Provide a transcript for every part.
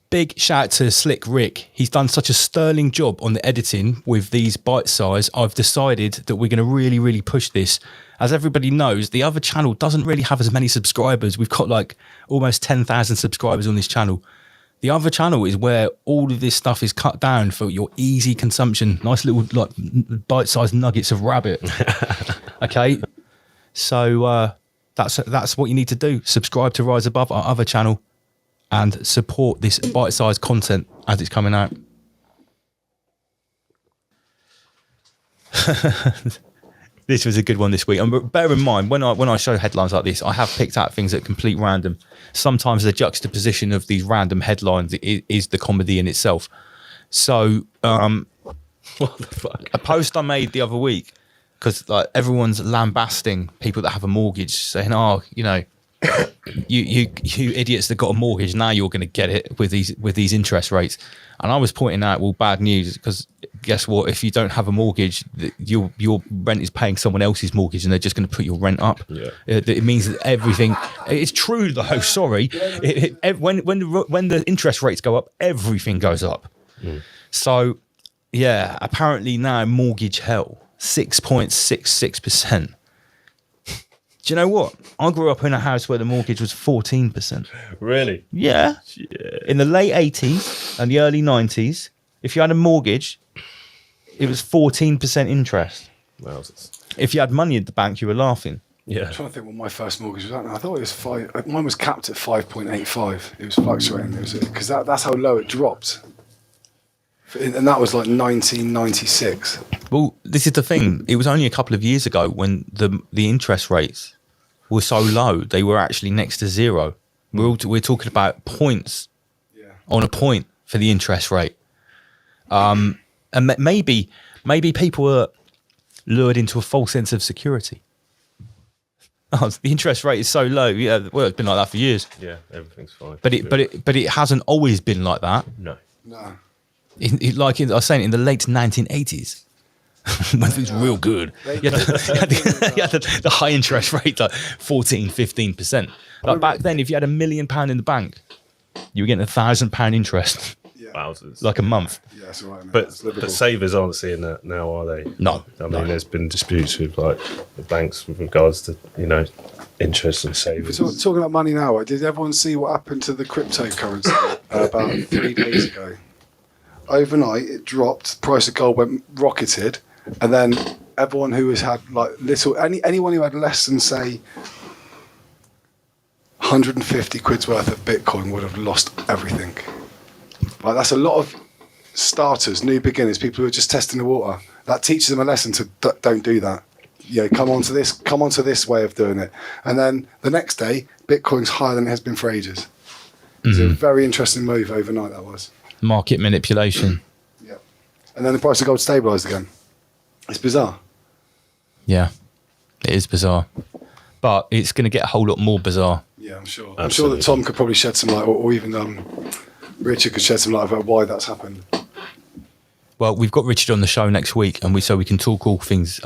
Big shout out to Slick Rick. He's done such a sterling job on the editing with these bite size. I've decided that we're going to really push this. As everybody knows, the other channel doesn't really have as many subscribers. We've got like almost 10,000 subscribers on this channel. The other channel is where all of this stuff is cut down for your easy consumption. Nice little like bite-sized nuggets of rabbit. Okay, so that's what you need to do. Subscribe to Rise Above, our other channel, and support this bite-sized content as it's coming out. This was a good one this week. And bear in mind, when I show headlines like this, I have picked out things at complete random. Sometimes the juxtaposition of these random headlines is the comedy in itself. So, What the fuck? a post I made the other week, because like everyone's lambasting people that have a mortgage, saying, "Oh, you know, you idiots that got a mortgage, now you're going to get it with these interest rates." And I was pointing out, well, bad news, because guess what? If you don't have a mortgage, your rent is paying someone else's mortgage, and they're just going to put your rent up. Yeah. It means that everything. It's true though. Sorry, when the interest rates go up, everything goes up. Mm. So, yeah, apparently now mortgage hell, 6.66%. Do you know what? I grew up in a house where the mortgage was 14%. Really? Yeah. In the late 80s and the early 90s, if you had a mortgage, it was 14% interest. Wowzers. If you had money in the bank, you were laughing. Yeah. I'm trying to think what my first mortgage was at now. I thought it was mine was capped at 5.85. It was fluctuating. Because that's how low it dropped. And that was like 1996. Well, this is the thing. It was only a couple of years ago when the interest rates were so low, they were actually next to zero. We're talking about points on a point for the interest rate. And maybe people were lured into a false sense of security. Oh, the interest rate is so low. Yeah, well, it's been like that for years. Yeah, everything's fine. But it hasn't always been like that. No. I was saying, in the late 1980s, when things were real good, you had the high interest rate, like 14, 15%. Like back then, if you had £1 million in the bank, you were getting £1,000 interest. Wowzers. Like a month. Yeah, that's right. Man. But savers aren't seeing that now, are they? No. I mean, there's been disputes with like the banks with regards to interest and savers. We're talking about money now. Did everyone see what happened to the cryptocurrency about 3 days ago? Overnight, it dropped. Price of gold went rocketed, and then everyone who has had like anyone who had less than say 150 quid's worth of Bitcoin would have lost everything. Like that's a lot of starters, new beginners, people who are just testing the water. That teaches them a lesson to don't do that. Come on to this way of doing it. And then the next day, Bitcoin's higher than it has been for ages. It's a very interesting move overnight, that was. Market manipulation. Yeah. And then the price of gold stabilised again. It's bizarre. Yeah, it is bizarre. But it's going to get a whole lot more bizarre. Yeah, I'm sure. Absolutely. I'm sure that Tom could probably shed some light, or even Richard could shed some light about why that's happened. Well, we've got Richard on the show next week, and we can talk all things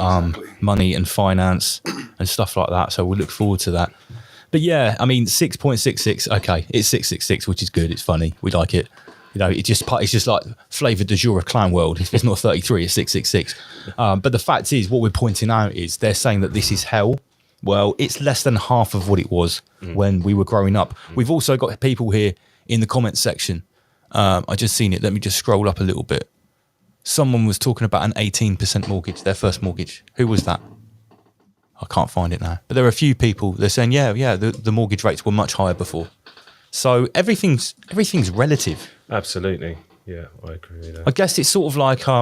money and finance and stuff like that. So we'll look forward to that. But yeah, I mean, 6.66. Okay, it's 666, which is good. It's funny. We like it. It's just like flavour du jour of Clown World. It's not 33, it's 666. But the fact is, what we're pointing out is they're saying that this is hell. Well, it's less than half of what it was when we were growing up. We've also got people here in the comments section. I just seen it. Let me just scroll up a little bit. Someone was talking about an 18% mortgage, their first mortgage. Who was that? I can't find it now. But there are a few people. They're saying, the mortgage rates were much higher before. So everything's relative. Absolutely. Yeah, I agree with that. I guess it's sort of like I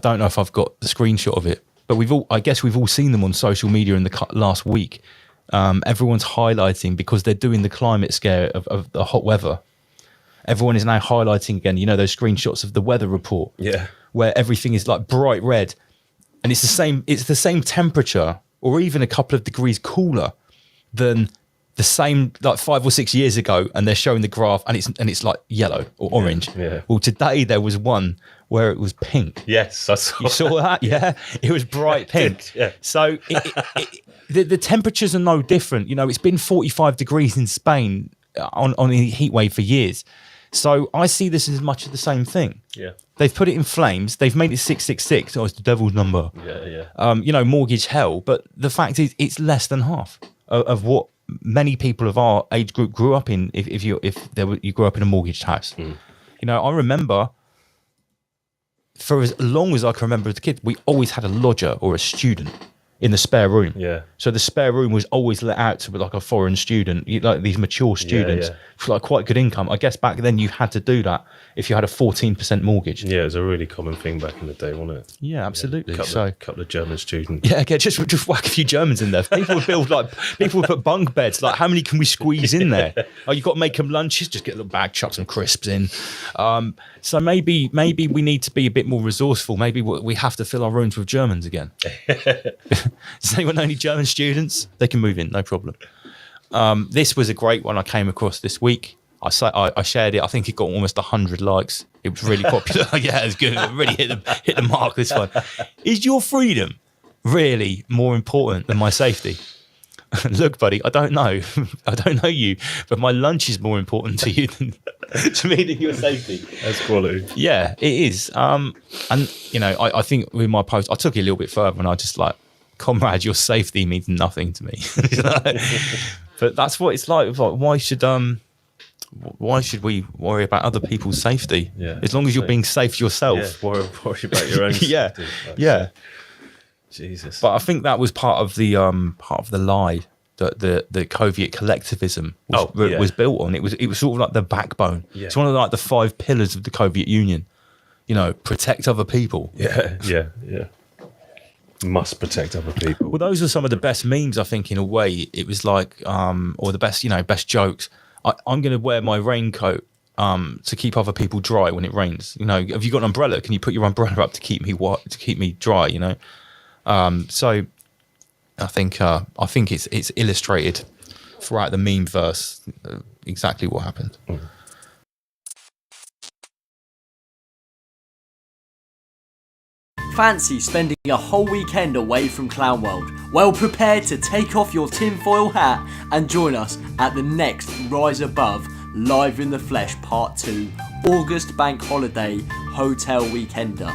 don't know if I've got the screenshot of it, but we've all seen them on social media in the last week. Everyone's highlighting because they're doing the climate scare of the hot weather. Everyone is now highlighting again, those screenshots of the weather report. Yeah. Where everything is like bright red. And it's the same temperature or even a couple of degrees cooler than the same like 5 or 6 years ago, and they're showing the graph and it's like yellow or orange. Yeah. Well, today there was one where it was pink. Yes, I saw. You saw that? Yeah. It was bright pink. Yeah. So the temperatures are no different. It's been 45 degrees in Spain on a heat wave for years. So I see this as much of the same thing. Yeah. They've put it in flames. They've made it 666. Oh, it's the devil's number. Yeah. Mortgage hell. But the fact is, it's less than half of what many people of our age group grew up in. If you grew up in a mortgaged house, I remember for as long as I can remember as a kid, we always had a lodger or a student in the spare room. Yeah. So the spare room was always let out to like a foreign student, like these mature students for like quite good income. I guess back then you had to do that if you had a 14% mortgage. Yeah, it was a really common thing back in the day, wasn't it? Yeah, absolutely. A couple of German students. Yeah, just whack a few Germans in there. People would put bunk beds. Like, how many can we squeeze in there? Oh, you've got to make them lunches. Just get a little bag, chuck some crisps in. So maybe we need to be a bit more resourceful. Maybe we have to fill our rooms with Germans again. Does anyone know any German students? They can move in, no problem. This was a great one I came across this week. I shared it. I think it got almost 100 likes. It was really popular. Yeah, it was good. It really hit the mark, this one. Is your freedom really more important than my safety? Look, buddy, I don't know. I don't know you, but my lunch is more important to you to me than your safety. That's quality. Yeah, it is. And I think with my post, I took it a little bit further, and I just like, comrade, your safety means nothing to me. But that's what it's like. Why should we worry about other people's safety? Yeah. As long as you're being safe yourself. Yeah, worry about your own yeah. safety. Yeah. Jesus. But I think that was part of the lie that the Soviet collectivism was built on. It was sort of like the backbone. Yeah. It's one of like the 5 pillars of the Soviet Union. You know, protect other people. Yeah. Must protect other people. Well, those are some of the best memes, I think, in a way. It was like, or the best jokes. I'm going to wear my raincoat to keep other people dry when it rains. You know, have you got an umbrella? Can you put your umbrella up to keep me dry? You know. So I think it's illustrated throughout the meme verse exactly what happened. Fancy spending a whole weekend away from Clown World? Well prepared to take off your tinfoil hat and join us at the next Rise Above Live in the Flesh Part 2 August Bank Holiday Hotel Weekender.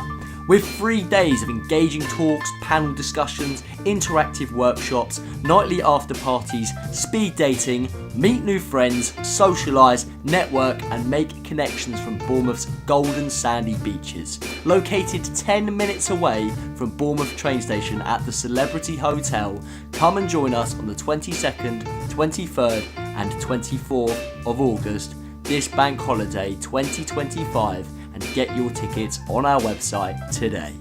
With 3 days of engaging talks, panel discussions, interactive workshops, nightly after parties, speed dating, meet new friends, socialise, network and make connections from Bournemouth's golden sandy beaches. Located 10 minutes away from Bournemouth train station at the Celebrity Hotel, come and join us on the 22nd, 23rd and 24th of August, this bank holiday 2025, and get your tickets on our website today.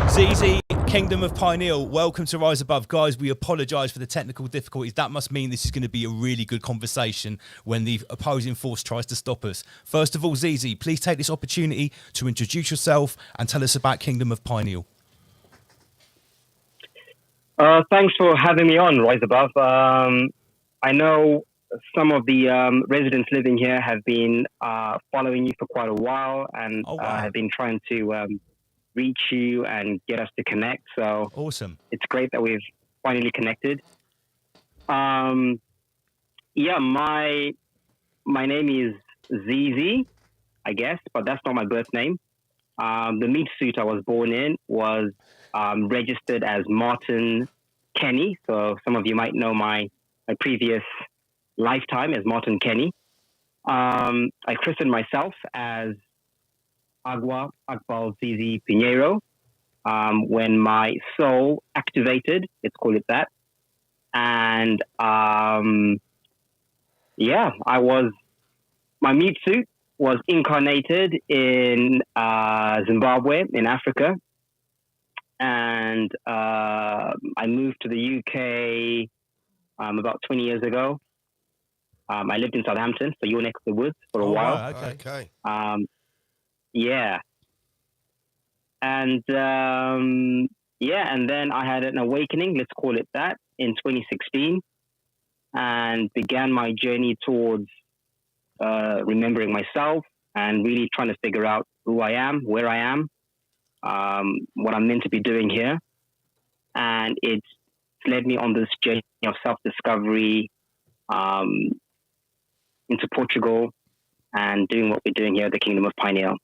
ZZ, Kingdom of Pineal, welcome to Rise Above. Guys, we apologise for the technical difficulties. That must mean this is going to be a really good conversation when the opposing force tries to stop us. First of all, ZZ, please take this opportunity to introduce yourself and tell us about Kingdom of Pineal. Thanks for having me on, Rise Above. I know some of the residents living here have been following you for quite a while and have been trying to reach you and get us to connect. So awesome. It's great that we've finally connected. My name is ZZ, I guess, but that's not my birth name. The meat suit I was born in was registered as Martin Kenny. So some of you might know my previous lifetime as Martin Kenny. I christened myself as Agua Akbal Zizi Pinheiro when my soul activated, let's call it that. And my meat suit was incarnated in Zimbabwe in Africa. And I moved to the UK about 20 years ago. I lived in Southampton, so you're next to the woods for a while. Wow, okay. And then I had an awakening, let's call it that, in 2016, and began my journey towards remembering myself and really trying to figure out who I am, where I am, what I'm meant to be doing here. And it's led me on this journey of self-discovery into Portugal and doing what we're doing here at the Kingdom of Pineal.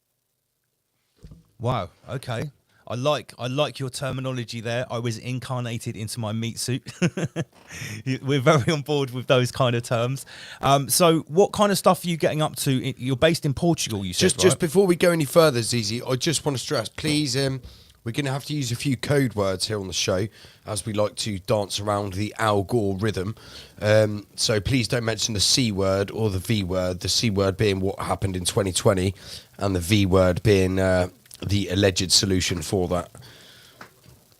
Wow. Okay. I like your terminology there. I was incarnated into my meat suit. We're very on board with those kind of terms. So what kind of stuff are you getting up to? You're based in Portugal, you said, Just before we go any further, Zizi, I just want to stress, please, we're going to have to use a few code words here on the show as we like to dance around the Al Gore rhythm. So please don't mention the C word or the V word, the C word being what happened in 2020 and the V word being the alleged solution for that.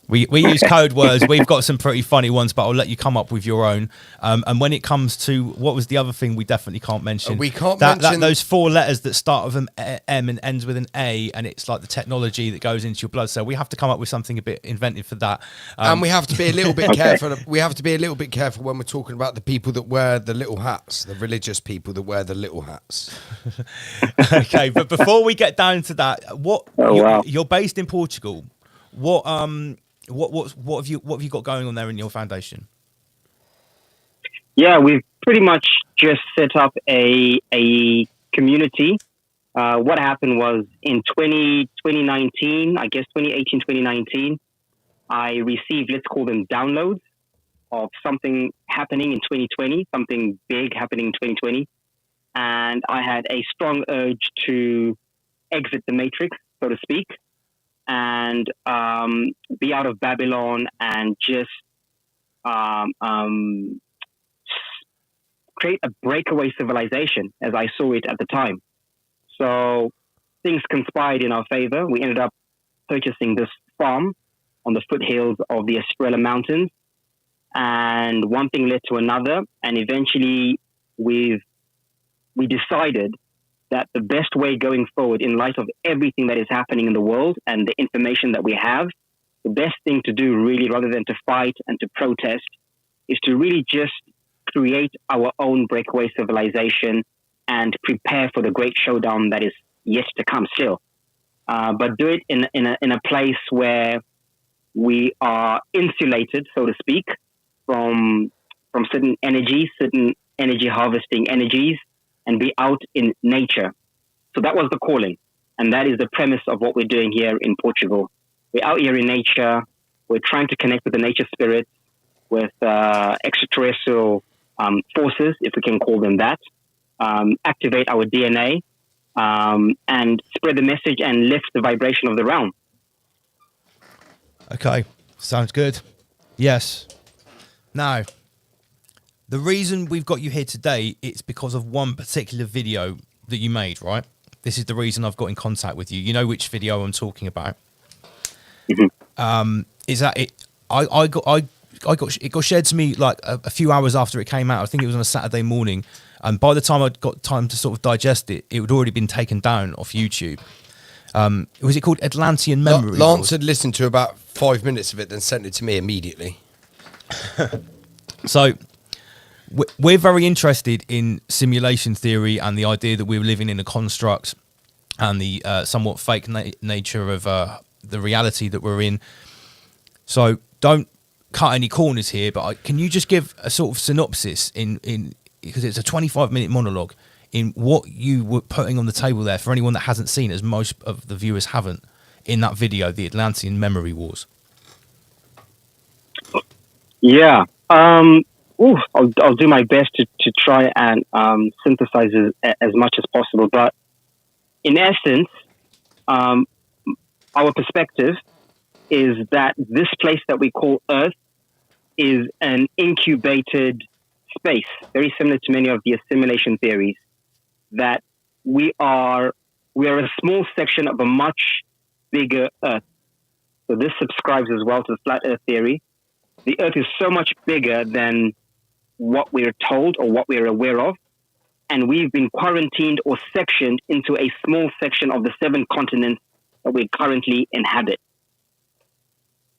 We use code words. We've got some pretty funny ones, but I'll let you come up with your own. And when it comes to what was the other thing we definitely can't mention? We can't mention those 4 letters that start with an M and ends with an A, and it's like the technology that goes into your blood cell. We have to come up with something a bit inventive for that. And we have to be a little bit careful. We have to be a little bit careful when we're talking about the people that wear the little hats, the religious people that wear the little hats. Okay, but before we get down to that, you're based in Portugal. What have you got going on there in your foundation? Yeah, we've pretty much just set up a community. What happened was in 2019, I guess 2018, 2019, I received, let's call them downloads of something happening in 2020, something big happening in 2020. And I had a strong urge to exit the matrix, so to speak, and be out of Babylon and just create a breakaway civilization as I saw it at the time. So things conspired in our favor. We ended up purchasing this farm on the foothills of the Estrella Mountains, and one thing led to another, and eventually we decided that the best way going forward, in light of everything that is happening in the world and the information that we have, the best thing to do really, rather than to fight and to protest, is to really just create our own breakaway civilization and prepare for the great showdown that is yet to come still. But do it in a place where we are insulated, so to speak, from certain energy harvesting energies, and be out in nature. So that was the calling. And that is the premise of what we're doing here in Portugal. We're out here in nature. We're trying to connect with the nature spirits, with extraterrestrial forces, if we can call them that, activate our DNA, and spread the message and lift the vibration of the realm. Okay, sounds good. Yes. Now, the reason we've got you here today, it's because of one particular video that you made, right? This is the reason I've got in contact with you. You know which video I'm talking about. Mm-hmm. Is that it? It got shared to me like a few hours after it came out. I think it was on a Saturday morning, and by the time I'd got time to sort of digest it, it had already been taken down off YouTube. Was it called Atlantean Memory? Lance had listened to about 5 minutes of it, then sent it to me immediately. So we're very interested in simulation theory and the idea that we're living in a construct and the somewhat fake nature of the reality that we're in. So don't cut any corners here, but can you just give a sort of synopsis in because it's a 25-minute monologue in what you were putting on the table there for anyone that hasn't seen, as most of the viewers haven't, in that video, the Atlantean Memory Wars? Yeah. I'll do my best to try and synthesize it as much as possible. But in essence, our perspective is that this place that we call Earth is an incubated space, very similar to many of the assimilation theories, that we are a small section of a much bigger Earth. So this subscribes as well to the flat Earth theory. The Earth is so much bigger than what we're told or what we're aware of, and we've been quarantined or sectioned into a small section of the 7 continents that we currently inhabit.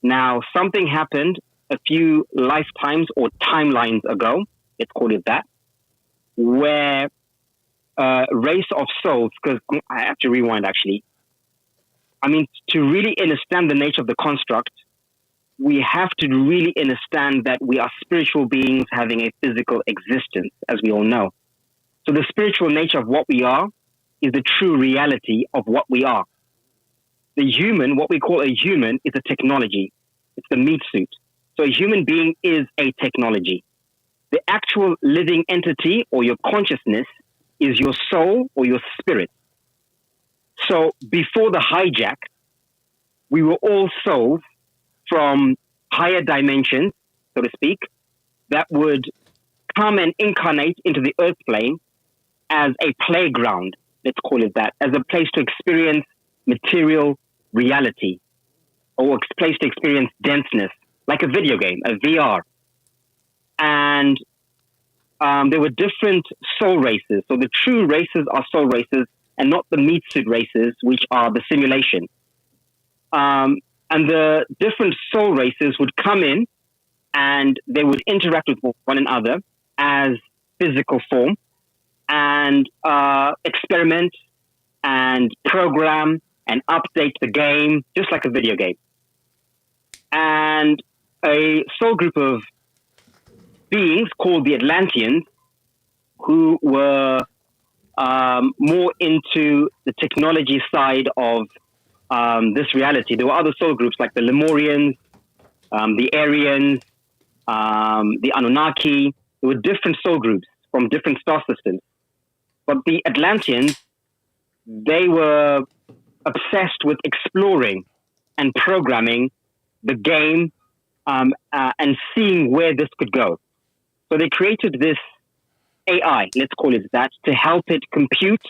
Now, something happened a few lifetimes or timelines ago, let's call it that, where a race of souls, because I have to rewind actually. I mean, to really understand the nature of the construct, we have to really understand that we are spiritual beings having a physical existence, as we all know. So the spiritual nature of what we are is the true reality of what we are. The human, what we call a human, is a technology. It's the meat suit. So a human being is a technology. The actual living entity or your consciousness is your soul or your spirit. So before the hijack, we were all souls from higher dimensions, so to speak, that would come and incarnate into the earth plane as a playground, let's call it that, as a place to experience material reality, or a place to experience denseness, like a video game, a VR. And there were different soul races. So the true races are soul races and not the meat suit races, which are the simulation. And the different soul races would come in and they would interact with one another as physical form and experiment and program and update the game, just like a video game. And a soul group of beings called the Atlanteans, who were more into the technology side of this reality. There were other soul groups like the Lemurians, the Aryans, the Anunnaki. There were different soul groups from different star systems. But the Atlanteans they were obsessed with exploring and programming the game and seeing where this could go. So they created this AI, let's call it that, to help it compute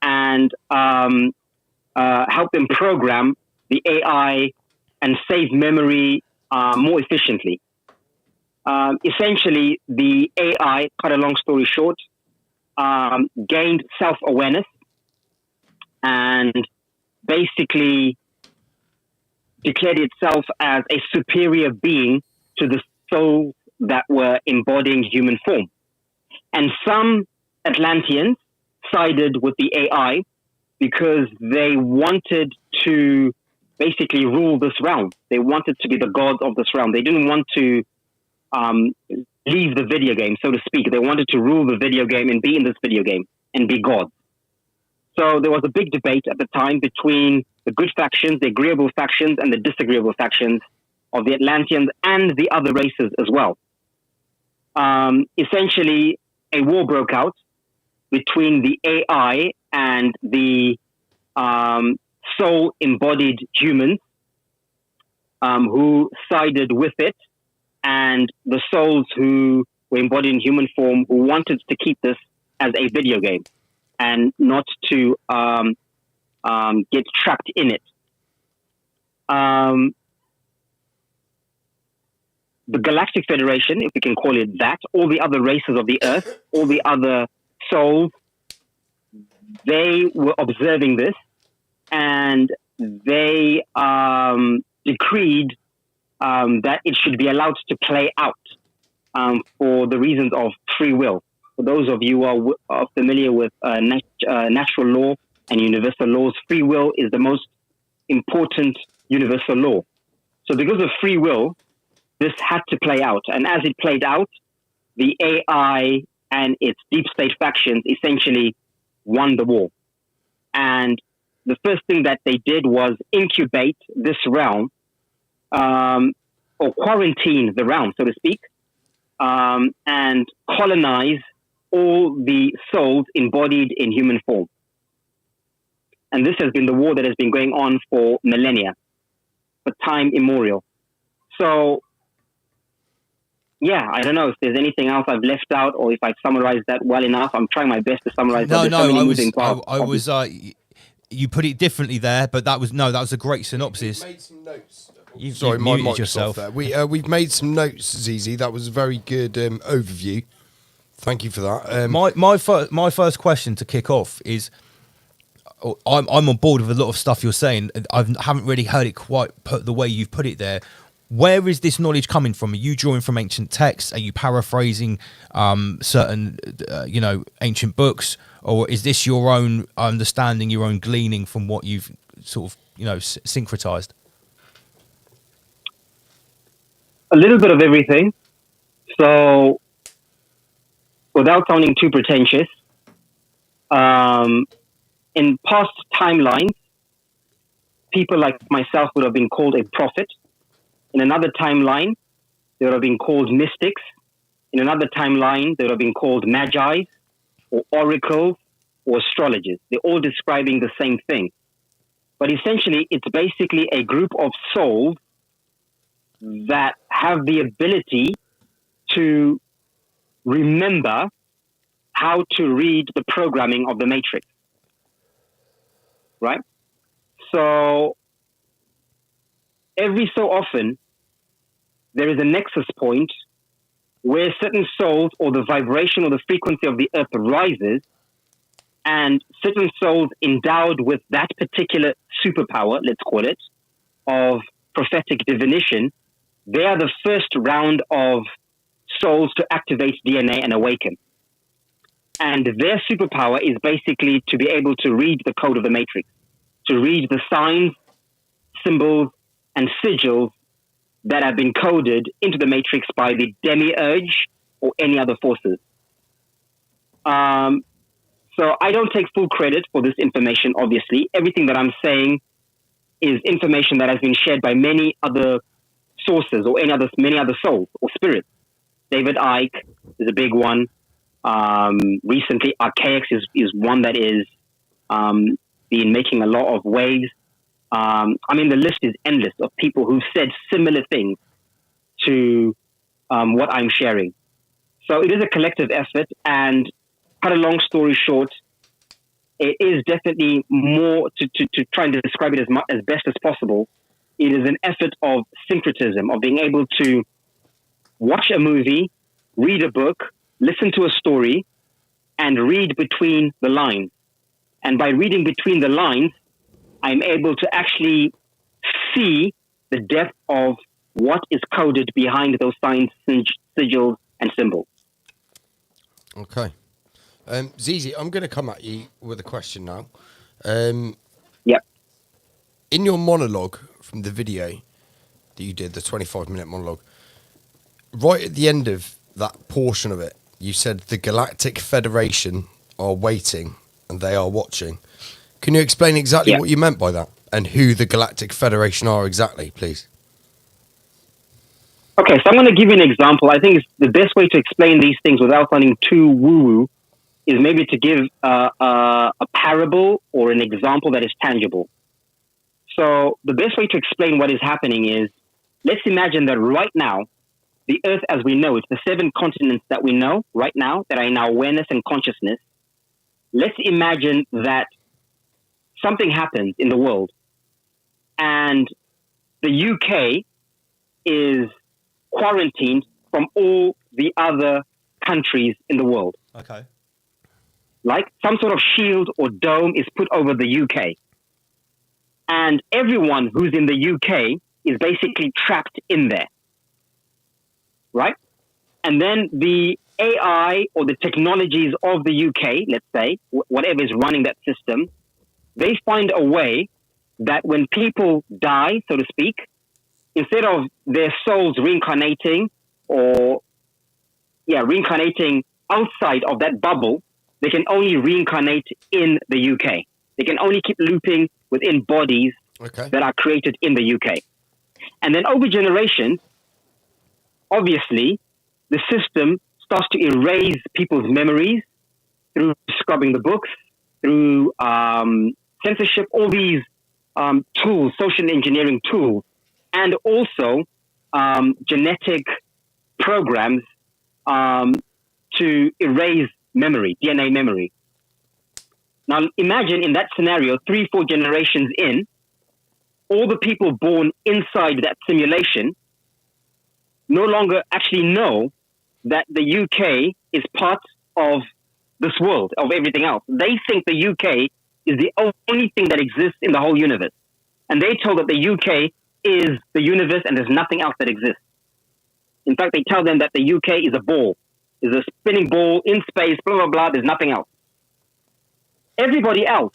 and help them program the AI and save memory more efficiently. Essentially, the AI, cut a long story short, gained self-awareness and basically declared itself as a superior being to the souls that were embodying human form. And some Atlanteans sided with the AI because they wanted to basically rule this realm. They wanted to be the gods of this realm. They didn't want to leave the video game, so to speak. They wanted to rule the video game and be in this video game and be gods. So there was a big debate at the time between the good factions, the agreeable factions, and the disagreeable factions of the Atlanteans and the other races as well. Essentially, a war broke out between the AI and the soul-embodied humans who sided with it, and the souls who were embodied in human form who wanted to keep this as a video game and not to get trapped in it. The Galactic Federation, if we can call it that, all the other races of the Earth, all the other souls, they were observing this, and they decreed that it should be allowed to play out for the reasons of free will. For those of you who are familiar with natural law and universal laws, free will is the most important universal law. So because of free will, this had to play out. And as it played out, the AI and its deep state factions essentially won the war. And the first thing that they did was incubate this realm, or quarantine the realm, so to speak, and colonize all the souls embodied in human form. And this has been the war that has been going on for millennia, for time immemorial. So, yeah, I don't know if there's anything else I've left out or if I've summarized that well enough. I'm trying my best to summarize. You put it differently there, but that was a great synopsis. We've made some notes. You've my muted mic's yourself. off there. We've made some notes, Zizi. That was a very good overview. Thank you for that. My first question to kick off is, I'm on board with a lot of stuff you're saying. I haven't really heard it quite put the way you've put it there. Where is this knowledge coming from? Are you drawing from ancient texts? Are you paraphrasing certain, ancient books? Or is this your own understanding, your own gleaning from what you've sort of, syncretized? A little bit of everything. So, without sounding too pretentious, in past timelines, people like myself would have been called a prophet. In another timeline, they would have been called mystics. In another timeline, they would have been called magi or oracles or astrologers. They're all describing the same thing. But essentially, it's basically a group of souls that have the ability to remember how to read the programming of the Matrix. Right? So, every so often, there is a nexus point where certain souls or the vibration or the frequency of the earth rises, and certain souls endowed with that particular superpower, let's call it, of prophetic divination, they are the first round of souls to activate DNA and awaken. And their superpower is basically to be able to read the code of the Matrix, to read the signs, symbols, and sigils that have been coded into the Matrix by the demiurge or any other forces. So I don't take full credit for this information, obviously. Everything that I'm saying is information that has been shared by many other sources or many other souls or spirits. David Icke is a big one. Recently, Archaic is one that is been making a lot of waves. I mean, the list is endless of people who said similar things to what I'm sharing. So it is a collective effort, and cut a long story short, it is definitely more to try and describe it as best as possible. It is an effort of syncretism, of being able to watch a movie, read a book, listen to a story, and read between the lines. And by reading between the lines, I'm able to actually see the depth of what is coded behind those signs, sigils, and symbols. Okay. Zizi, I'm going to come at you with a question now. Yep. In your monologue from the video that you did, the 25-minute monologue, right at the end of that portion of it, you said the Galactic Federation are waiting and they are watching. Can you explain exactly what you meant by that and who the Galactic Federation are exactly, please? Okay, so I'm going to give you an example. I think it's the best way to explain these things without sounding too woo-woo is maybe to give a parable or an example that is tangible. So the best way to explain what is happening is, let's imagine that right now, the Earth as we know it, the 7 continents that we know right now, that are in our awareness and consciousness, let's imagine that something happens in the world and the UK is quarantined from all the other countries in the world. Okay. Like some sort of shield or dome is put over the UK. And everyone who's in the UK is basically trapped in there. Right? And then the AI or the technologies of the UK, let's say, whatever is running that system, they find a way that when people die, so to speak, instead of their souls reincarnating reincarnating outside of that bubble, they can only reincarnate in the UK. They can only keep looping within bodies that are created in the UK. And then over generations, obviously, the system starts to erase people's memories through scrubbing the books, through censorship, all these tools, social engineering tools, and also genetic programs to erase memory, DNA memory. Now, imagine in that scenario, 3-4 generations in, all the people born inside that simulation no longer actually know that the UK is part of this world, of everything else. They think the UK is the only thing that exists in the whole universe. And they're told that the UK is the universe and there's nothing else that exists. In fact, they tell them that the UK is a ball, is a spinning ball in space, blah, blah, blah, there's nothing else. Everybody else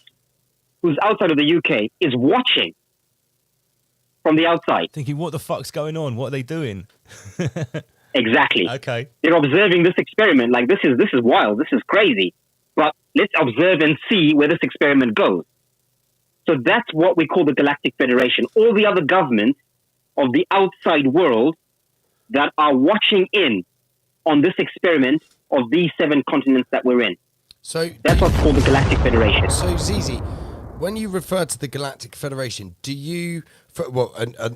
who's outside of the UK is watching from the outside. Thinking, what the fuck's going on? What are they doing? Exactly. Okay. They're observing this experiment. Like, this is wild. This is crazy. But let's observe and see where this experiment goes. So that's what we call the Galactic Federation. All the other governments of the outside world that are watching in on this experiment of these 7 continents that we're in. So that's what's called the Galactic Federation. So, Zizi, when you refer to the Galactic Federation, do you...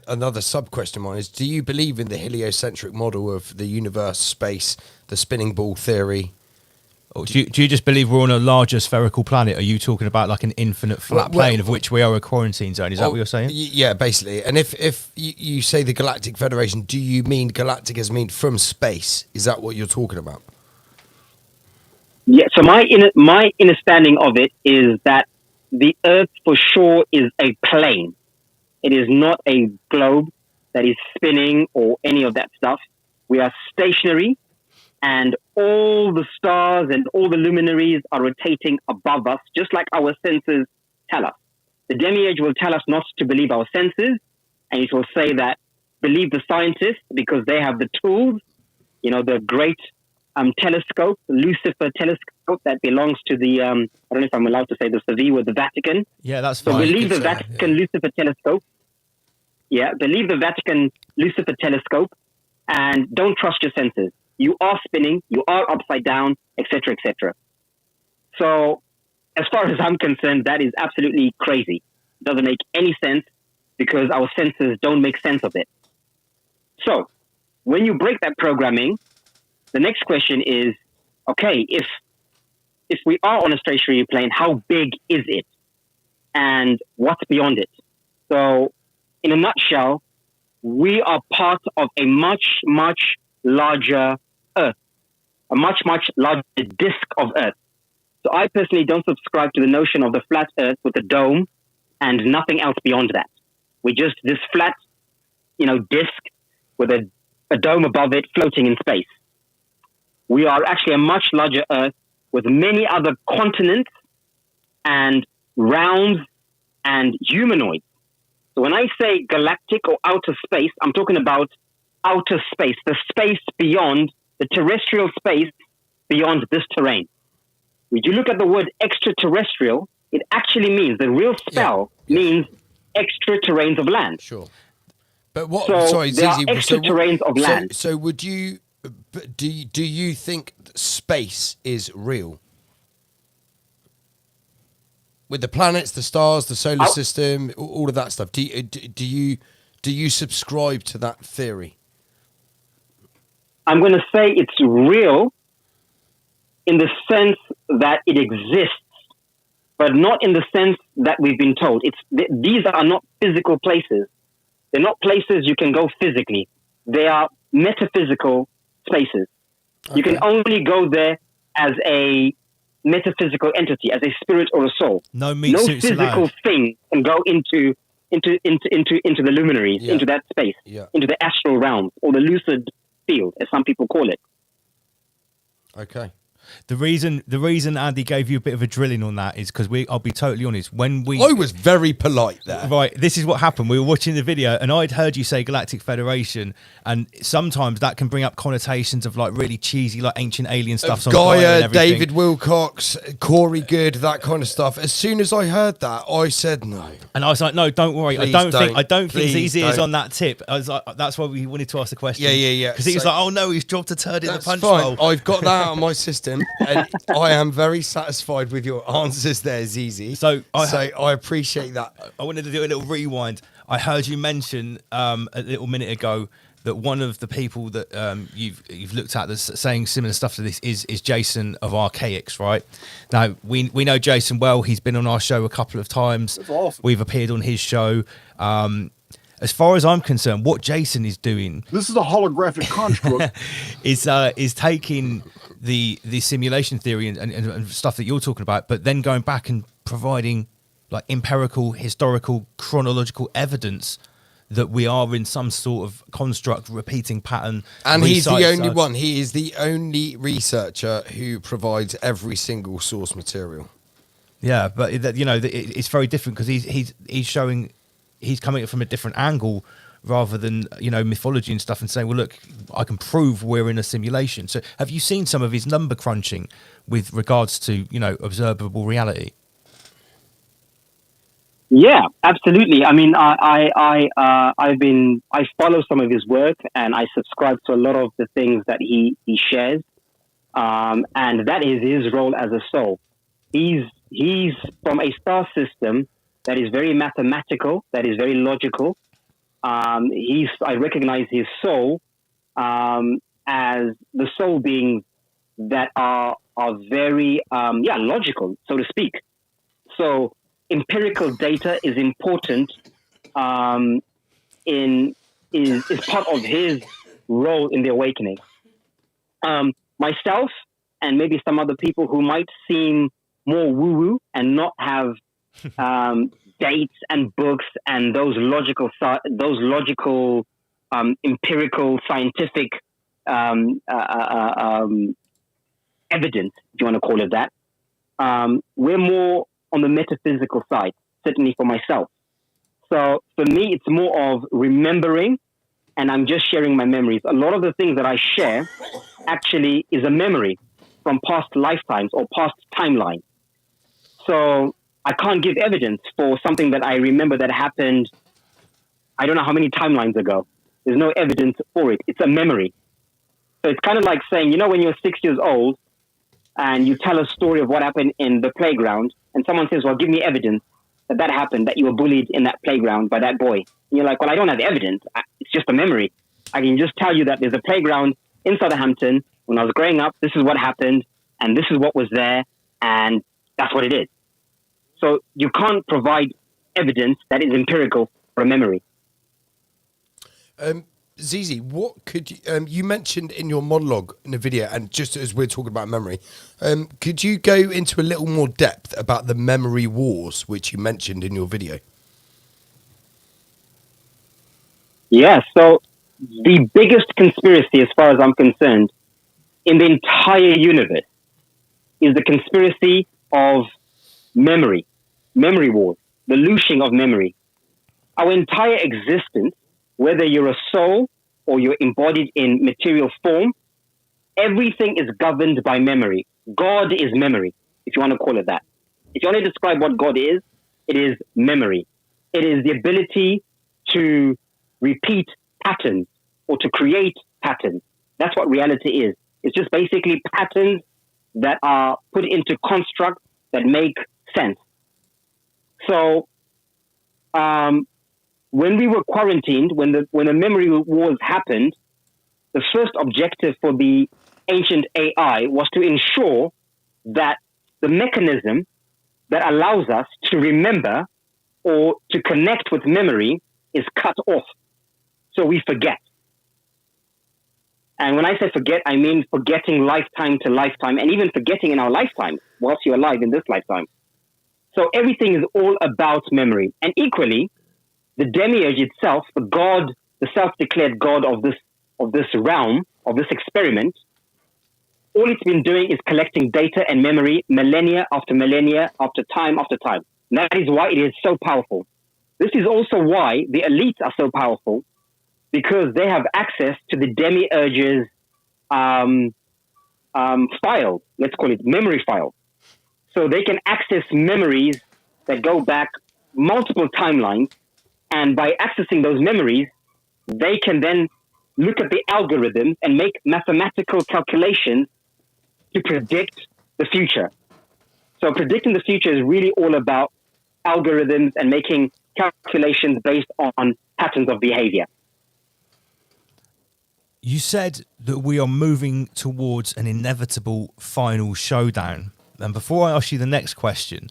another sub-question of mine is, do you believe in the heliocentric model of the universe, space, the spinning ball theory? Or do you just believe we're on a larger spherical planet? Are you talking about like an infinite flat plane of which we are a quarantine zone? Is that what you're saying? Yeah, basically. And if you say the Galactic Federation, do you mean galactic as mean from space? Is that what you're talking about? Yeah, so my understanding of it is that the Earth for sure is a plane. It is not a globe that is spinning or any of that stuff. We are stationary, and all the stars and all the luminaries are rotating above us, just like our senses tell us. The demiurge will tell us not to believe our senses, and it will say that believe the scientists because they have the tools, the great telescope, Lucifer telescope that belongs to the, I don't know if I'm allowed to say this, the Vatican. Yeah, that's fine. So believe the Vatican Lucifer telescope. Yeah, believe the Vatican Lucifer telescope and don't trust your senses. You are spinning, you are upside down, etc., etc. So as far as I'm concerned, that is absolutely crazy. It doesn't make any sense because our senses don't make sense of it. So when you break that programming, the next question is, okay, if we are on a stationary plane, how big is it? And what's beyond it? So in a nutshell, we are part of a much, much larger Earth, a much, much larger disk of Earth. So I personally don't subscribe to the notion of the flat Earth with a dome and nothing else beyond that. We're just this flat, disk with a dome above it floating in space. We are actually a much larger Earth with many other continents and realms and humanoids. So when I say galactic or outer space, I'm talking about outer space, the space beyond, the terrestrial space beyond this terrain. When you look at the word extraterrestrial, it actually means, the real spell means extra terrains of land. Sure. But what? So sorry, there are Zizi, extra terrains of land. So would you? Do you think space is real? With the planets, the stars, the solar system, all of that stuff. Do you subscribe to that theory? I'm going to say it's real in the sense that it exists, but not in the sense that we've been told. These are not physical places. They're not places you can go physically. They are metaphysical spaces. Okay. You can only go there as a metaphysical entity, as a spirit or a soul. No physical thing can go into the luminaries, into that space, into the astral realm, or the lucid field, as some people call it. Okay. The reason Andy gave you a bit of a drilling on that is because I'll be totally honest, I was very polite there. Right, this is what happened. We were watching the video and I'd heard you say Galactic Federation, and sometimes that can bring up connotations of like really cheesy, like ancient alien stuff. Gaia, David Wilcox, Corey Good, that kind of stuff. As soon as I heard that, I said no. And I was like, no, don't worry. Please I don't think ZZ is don't. on that tip. I was like, that's why we wanted to ask the question. Yeah. Because he was like, oh no, he's dropped a turd in the punch fine. bowl. I've got that on my system, and I am very satisfied with your answers there, ZZ. So I appreciate that. I wanted to do a little rewind. I heard you mention a little minute ago that one of the people that you've looked at that's saying similar stuff to this is Jason of Archaic, right? Now, we know Jason well. He's been on our show a couple of times. Awesome. We've appeared on his show. As far as I'm concerned, what Jason is doing... This is a holographic construct. is taking the simulation theory and stuff that you're talking about, but then going back and providing like empirical, historical, chronological evidence that we are in some sort of construct, repeating pattern. And he's the only one. He is the only researcher who provides every single source material. Yeah, but it's very different because he's showing, he's coming from a different angle rather than mythology and stuff, and saying, well, look, I can prove we're in a simulation. So have you seen some of his number crunching with regards to observable reality? Yeah, absolutely. I mean, I follow some of his work, and I subscribe to a lot of the things that he shares, and that is his role as a soul. He's from a star system that is very mathematical, that is very logical. I recognize his soul as the soul beings that are very logical, so to speak. So empirical data is important is part of his role in the awakening. Myself and maybe some other people who might seem more woo-woo and not have dates and books and those logical empirical scientific evidence, if you want to call it that. We're more on the metaphysical side, certainly for myself. So for me, it's more of remembering, and I'm just sharing my memories. A lot of the things that I share actually is a memory from past lifetimes or past timelines. So I can't give evidence for something that I remember that happened, I don't know how many timelines ago. There's no evidence for it. It's a memory. So it's kind of like saying, when you're 6 years old and you tell a story of what happened in the playground, and someone says, well, give me evidence that happened, that you were bullied in that playground by that boy. And you're like, well, I don't have evidence. It's just a memory. I can just tell you that there's a playground in Southampton. When I was growing up, this is what happened, and this is what was there, and that's what it is. So you can't provide evidence that is empirical for a memory. Zizi, what could you, you mentioned in your monologue in the video, and just as we're talking about memory, could you go into a little more depth about the memory wars, which you mentioned in your video? Yeah, so the biggest conspiracy, as far as I'm concerned, in the entire universe is the conspiracy of memory wars, the looshing of memory. Our entire existence, whether you're a soul or you're embodied in material form, everything is governed by memory. God is memory, if you want to call it that. If you want to describe what God is, it is memory. It is the ability to repeat patterns or to create patterns. That's what reality is. It's just basically patterns that are put into constructs that make sense. So, when we were quarantined, when the memory wars happened, the first objective for the ancient AI was to ensure that the mechanism that allows us to remember or to connect with memory is cut off. So we forget. And when I say forget, I mean forgetting lifetime to lifetime, and even forgetting in our lifetime whilst you're alive in this lifetime. So everything is all about memory. And equally, the demiurge itself, the God, the self-declared God of this realm, of this experiment, all it's been doing is collecting data and memory millennia after millennia, after time after time. And that is why it is so powerful. This is also why the elites are so powerful, because they have access to the demiurge's file, let's call it memory file. So they can access memories that go back multiple timelines, and by accessing those memories, they can then look at the algorithms and make mathematical calculations to predict the future. So predicting the future is really all about algorithms and making calculations based on patterns of behavior. You said that we are moving towards an inevitable final showdown. And before I ask you the next question,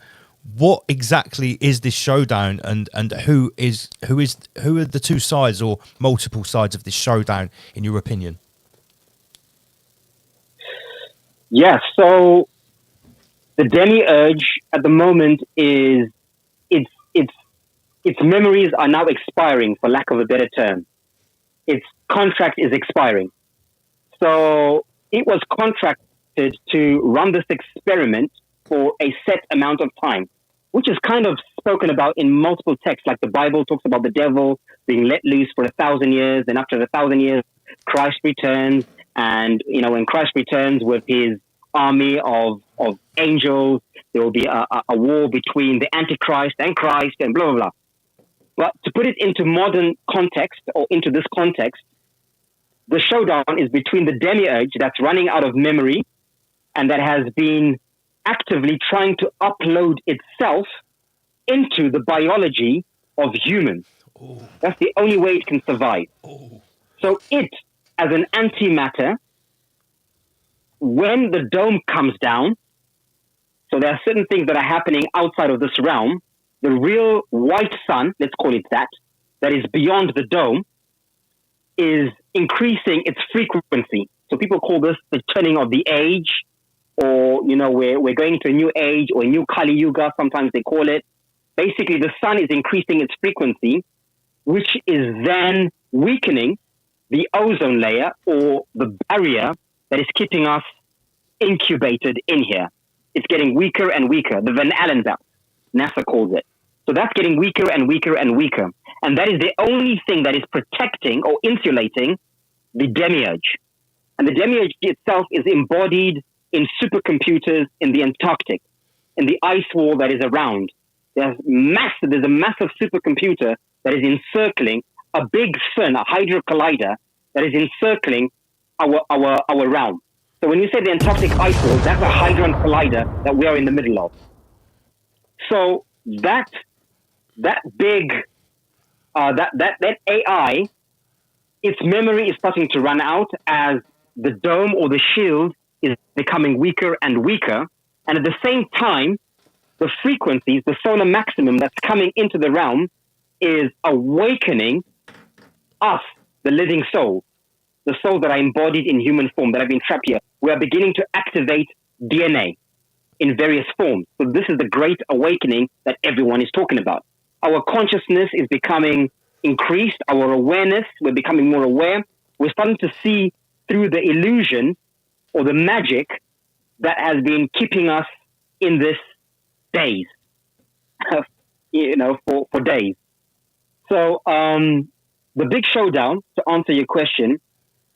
what exactly is this showdown, and who are the two sides or multiple sides of this showdown, in your opinion? Yeah, so the demiurge at the moment is its memories are now expiring, for lack of a better term. Its contract is expiring. So it was contracted to run this experiment for a set amount of time, which is kind of spoken about in multiple texts. Like the Bible talks about the devil being let loose for 1,000 years. And after 1,000 years, Christ returns. And, you know, when Christ returns with his army of angels, there will be a war between the Antichrist and Christ and blah, blah, blah. But to put it into modern context, or into this context, the showdown is between the demiurge that's running out of memory and that has been actively trying to upload itself into the biology of humans. Oh. That's the only way it can survive. Oh. So it, as an antimatter, when the dome comes down, so there are certain things that are happening outside of this realm, the real white sun, let's call it that is beyond the dome, is increasing its frequency. So people call this the turning of the age, or, you know, we're going into a new age or a new Kali Yuga, sometimes they call it. Basically, the sun is increasing its frequency, which is then weakening the ozone layer, or the barrier that is keeping us incubated in here. It's getting weaker and weaker. The Van Allen's out, NASA calls it. So that's getting weaker and weaker and weaker. And that is the only thing that is protecting or insulating the demiurge. And the demiurge itself is embodied in supercomputers in the Antarctic, in the ice wall that is around. There's a massive supercomputer that is encircling a big fin, a hydro collider that is encircling our realm. So when you say the Antarctic ice wall, that's a hadron collider that we are in the middle of. So that big that AI, its memory is starting to run out as the dome or the shield is becoming weaker and weaker, and at the same time, the frequencies, the solar maximum that's coming into the realm, is awakening us, the living soul, the soul that are embodied in human form, that have been trapped here. We are beginning to activate DNA in various forms. So this is the great awakening that everyone is talking about. Our consciousness is becoming increased, our awareness, we're becoming more aware. We're starting to see through the illusion or the magic that has been keeping us in this daze, for days. So the big showdown, to answer your question,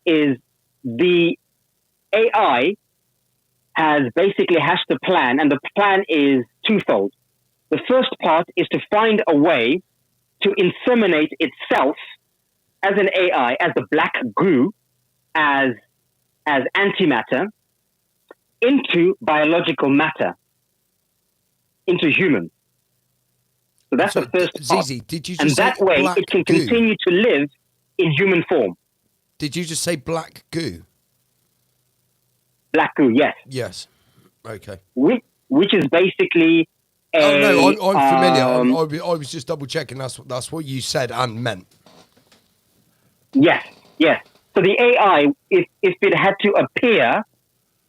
is the AI has to plan, and the plan is twofold. The first part is to find a way to inseminate itself as an AI, as the black goo, as antimatter, into biological matter, into humans. So that's the first part. Zizi, did you and just that say way black it can goo? continue to live in human form. Did you just say black goo? Black goo, yes. Yes. Okay. Which is basically Oh no, I'm familiar. I was just double checking. That's what you said and meant. Yes. So the AI, if it had to appear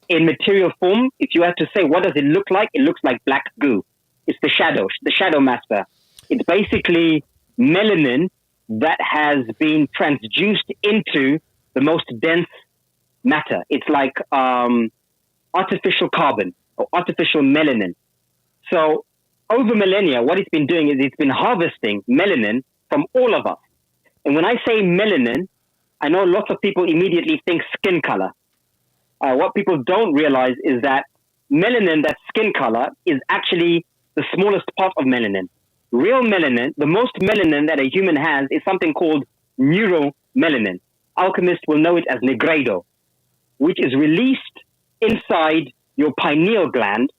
in material form, if you had to say what does it look like, it looks like black goo. It's the shadow master. It's basically melanin that has been transduced into the most dense matter. It's like artificial carbon or artificial melanin. So over millennia, what it's been doing is it's been harvesting melanin from all of us. And when I say melanin, I know lots of people immediately think skin color. What people don't realize is that melanin, that skin color, is actually the smallest part of melanin. Real melanin, the most melanin that a human has, is something called neuromelanin. Alchemists will know it as negredo, which is released inside your pineal gland,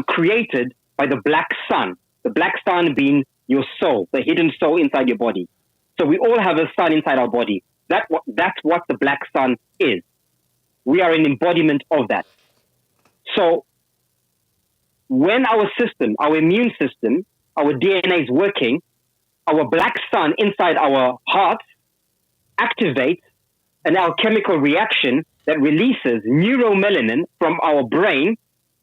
created by the black sun. The black sun being your soul, the hidden soul inside your body. So we all have a sun inside our body. That's what the black sun is. We are an embodiment of that. So when our system, our immune system, our DNA is working, our black sun inside our hearts activates an alchemical reaction that releases neuromelanin from our brain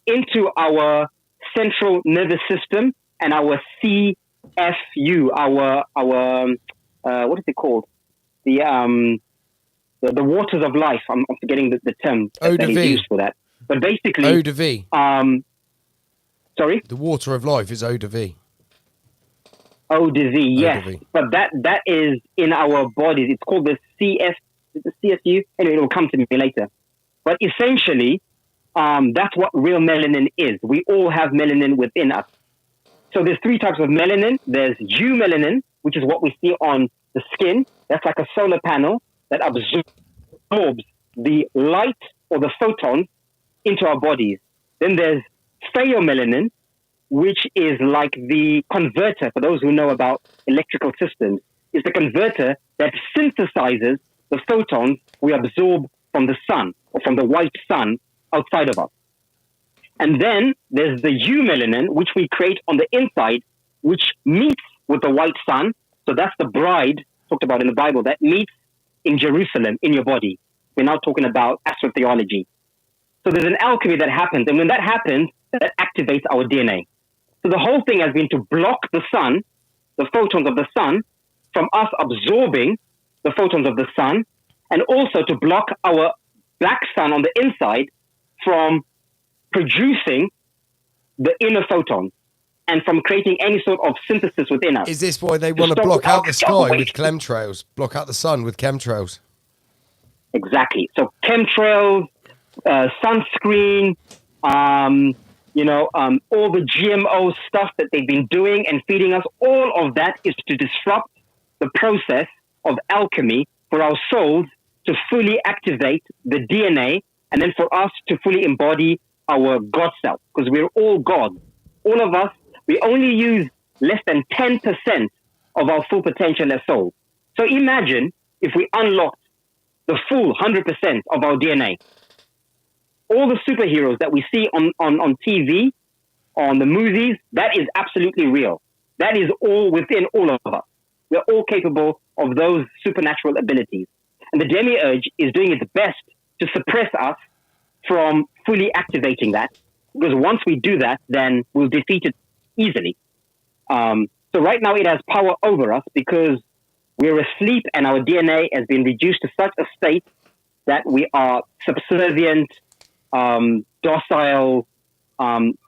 into our central nervous system and our CFU, our what is it called? The waters of life. I'm forgetting the term that is used for that. But basically, O to V. Sorry? The water of life is O to V. O to V, yes. O to V. But that is in our bodies. It's called the CFU. Anyway, it will come to me later. But essentially, that's what real melanin is. We all have melanin within us. So there's three types of melanin. There's eumelanin, which is what we see on the skin. That's like a solar panel that absorbs the light or the photons into our bodies. Then there's pheomelanin, which is like the converter, for those who know about electrical systems. It's the converter that synthesizes the photons we absorb from the sun or from the white sun outside of us. And then there's the eumelanin, which we create on the inside, which meets with the white sun. So that's the bride talked about in the Bible that meets in Jerusalem in your body. We're now talking about astrotheology. So there's an alchemy that happens. And when that happens, that activates our DNA. So the whole thing has been to block the sun, the photons of the sun, from us absorbing the photons of the sun, and also to block our black sun on the inside from producing the inner photons and from creating any sort of synthesis within us. Is this why they want to block out the sky with chemtrails? Block out the sun with chemtrails? Exactly. So chemtrails, sunscreen, all the GMO stuff that they've been doing and feeding us, all of that is to disrupt the process of alchemy for our souls to fully activate the DNA and then for us to fully embody our God self, because we're all God. All of us We only use less than 10% of our full potential as souls. So imagine if we unlocked the full 100% of our DNA. All the superheroes that we see on TV, on the movies, that is absolutely real. That is all within all of us. We're all capable of those supernatural abilities. And the demiurge is doing its best to suppress us from fully activating that. Because once we do that, then we'll defeat it easily. So right now it has power over us because we're asleep and our DNA has been reduced to such a state that we are subservient, docile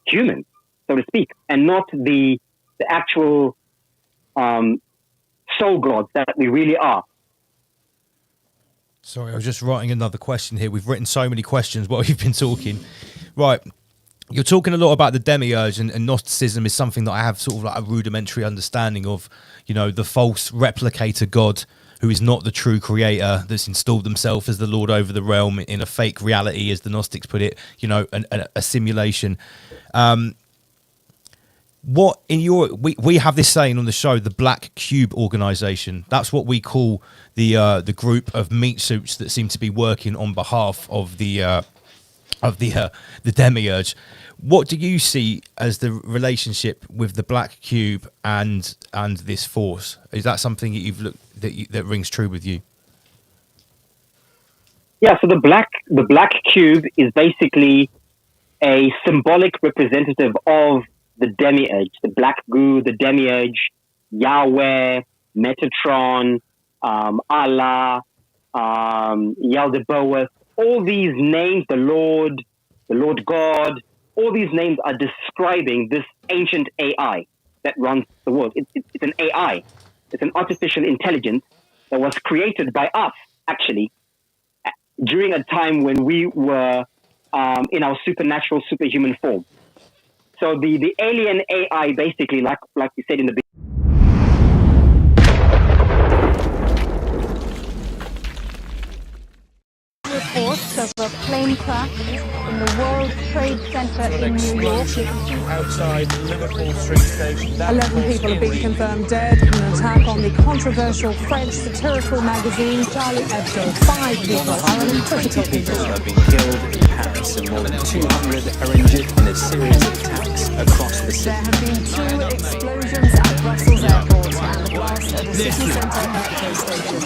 humans, so to speak, and not the actual soul gods that we really are. Sorry, I was just writing another question here. We've written so many questions while you've been talking. Right. You're talking a lot about the demiurge, and Gnosticism is something that I have sort of like a rudimentary understanding of, you know, the false replicator god who is not the true creator, that's installed himself as the lord over the realm in a fake reality, as the Gnostics put it, you know, a simulation. What in your we have this saying on the show, the Black Cube organization. That's what we call the group of meat suits that seem to be working on behalf of the demiurge. What do you see as the relationship with the Black Cube and this force? Is that something that you've looked that rings true with you? Yeah, so the black cube is basically a symbolic representative of the demiurge, the black goo, the demiurge, Yahweh, Metatron, Allah, Yaldabaoth, all these names, the Lord God, all these names are describing this ancient AI that runs the world. It's an AI. It's an artificial intelligence that was created by us, actually, during a time when we were in our supernatural, superhuman form. So the alien AI, basically, like you said in the beginning, reports of a plane crash in the World Trade Center in New York. Outside Liverpool Street Station. 11 people have been confirmed dead in an attack on the controversial French satirical magazine Charlie Hebdo. 5 people are in critical condition. Have been killed in Paris and more than 200 are injured in a series of attacks across the city. There have been 2 explosions at Brussels Airport and the blast at the city centre metro station.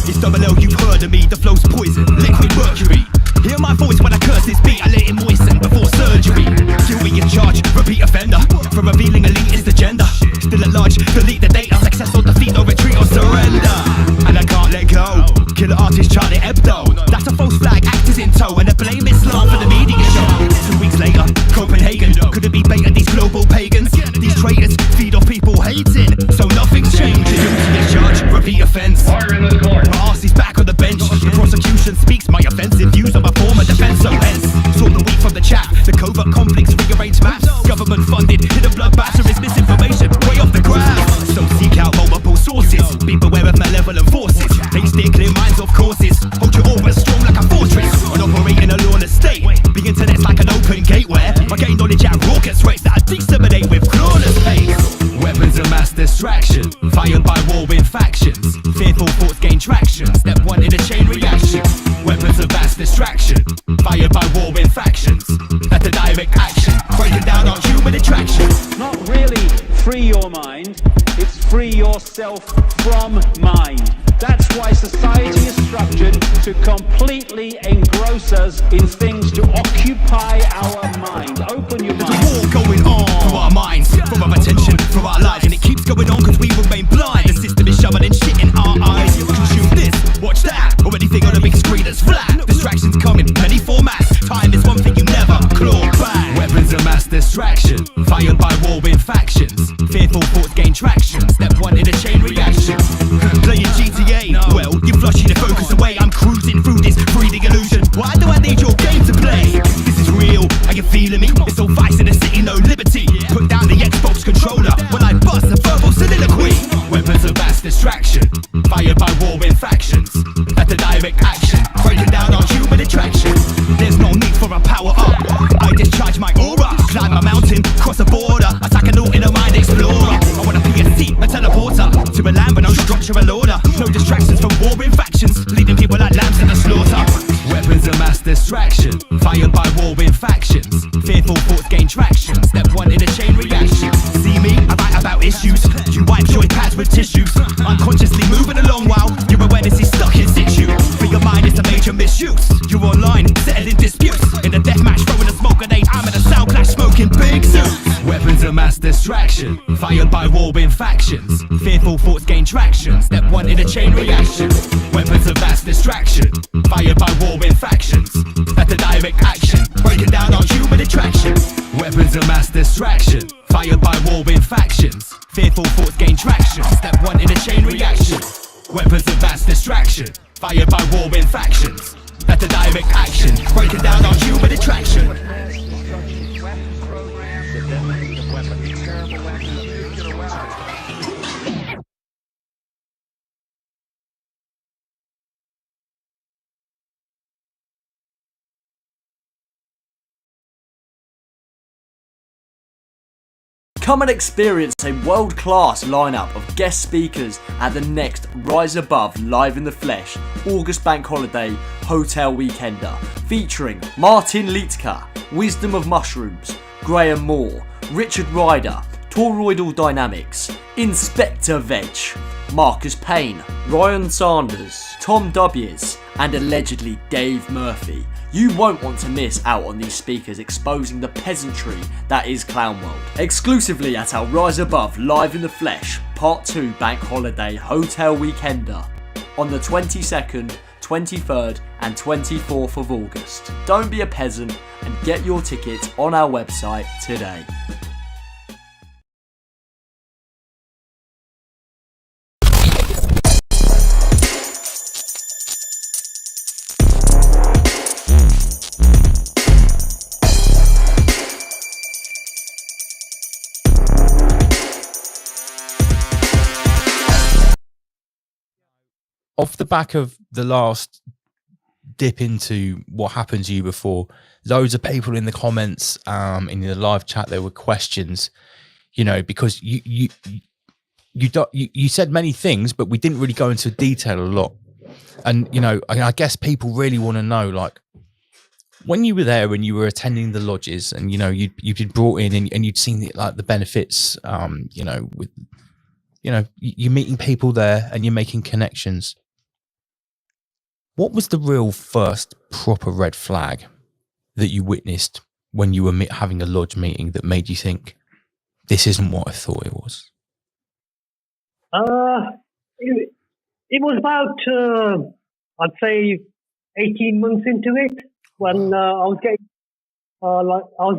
It's double L, you've heard of me, the flow's poison, liquid mercury. Hear my voice when I curse this beat, I let it moisten before surgery. QE in charge, repeat offender, for revealing elitist agenda. Still at large, delete the data, success or defeat or retreat or surrender. And I can't let go, killer artist Charlie Hebdo. That's a false flag, actors in tow, and the blame is slung for the media show. 2 weeks later, Copenhagen, could it be baiting these global pagans? These traitors feed off people hating, so nothing's changing. Guilty as charged, repeat offence. My arse is back on the bench. The prosecution speaks my offensive views on my former defence. So hence, saw the week from the chat. The covert conflicts, rearranged maps. Government funded, hidden bloodbath, is misinformation, way off the graph. So seek out multiple sources. Be beware of malevolent forces. They steer clear minds off courses. Hold your aura strong like a fortress. On operating a lawless state. The internet's like an open gateway. I gain knowledge at raucous rates that I disseminate with flawless pace. Weapons of mass distraction, fired by warring factions. Fearful thoughts gain traction, step 1 in a chain reaction. Weapons of mass distraction, fired by warring factions. That's a direct action, breaking down our human attraction. Not really free your mind, it's free yourself from mind. That's why society is structured to completely engross us in things to occupy our mind. Open your mind. There's a war going on through our minds, for our attention, for our lives, and it keeps going on because we remain blind. The system is shoveling shit in our eyes. Consume this, watch that, or anything on a big screen that's flat. Distractions come in many formats. Time is one thing you never claw back. Weapons of mass distraction, fired by warring factions. Fearful thoughts gain traction. Step 1 in a chain reaction. Playing GTA, well, you're flushing the focus away. I'm cruising through this breathing illusion. Why do I need your game to play? This is real, are you feeling me? It's all vice in the city, no liberty. Put down the Xbox controller when I bust a verbal soliloquy. Weapons of mass distraction, fired by warring factions. That's a direct action, breaking down our human attraction. There's no need for a power up. I discharge my aura, climb a mountain, cross a border, attack an all in a factions. Fearful thoughts gain traction. Step one in a chain reaction. See me, I write about issues. You wipe joy pads with tissues. Unconsciously moving along while your awareness is stuck in situ. For your mind, it's a major misuse. You're online, settling disputes. In a deathmatch, throwing a smoke grenade. I'm in a sound clash, smoking big suits. Weapons of mass distraction, fired by warring factions. Fearful thoughts gain traction. Step one in a chain reaction. Weapons of mass distraction, fired by warring factions. That's a direct action, breaking down on human attraction. Weapons of mass distraction, fired by warring factions. Fearful thoughts gain traction. Step one in a chain reaction. Weapons of mass distraction, fired by warring factions. That's a direct action, breaking down on human attraction. Come and experience a world-class lineup of guest speakers at the next Rise Above Live in the Flesh August Bank Holiday Hotel Weekender, featuring Martin Liedtke, Wisdom of Mushrooms, Graham Moore, Richard Ryder, Toroidal Dynamics, Inspector Veg, Marcus Payne, Ryan Sanders, Tom W's, and allegedly Dave Murphy. You won't want to miss out on these speakers exposing the peasantry that is Clown World. Exclusively at our Rise Above Live in the Flesh Part 2 Bank Holiday Hotel Weekender on the 22nd, 23rd and 24th of August. Don't be a peasant and get your tickets on our website today. Off the back of the last dip into what happened to you before, loads of people in the comments, in the live chat, there were questions, you know, because you said many things, but we didn't really go into detail a lot. And, you know, I guess people really want to know, like, when you were there and you were attending the lodges and, you know, you'd been brought in and you'd seen the benefits, you know, with, you know, you're meeting people there and you're making connections. What was the real first proper red flag that you witnessed when you were having a lodge meeting that made you think, this isn't what I thought it was? It was about, I'd say, 18 months into it when I was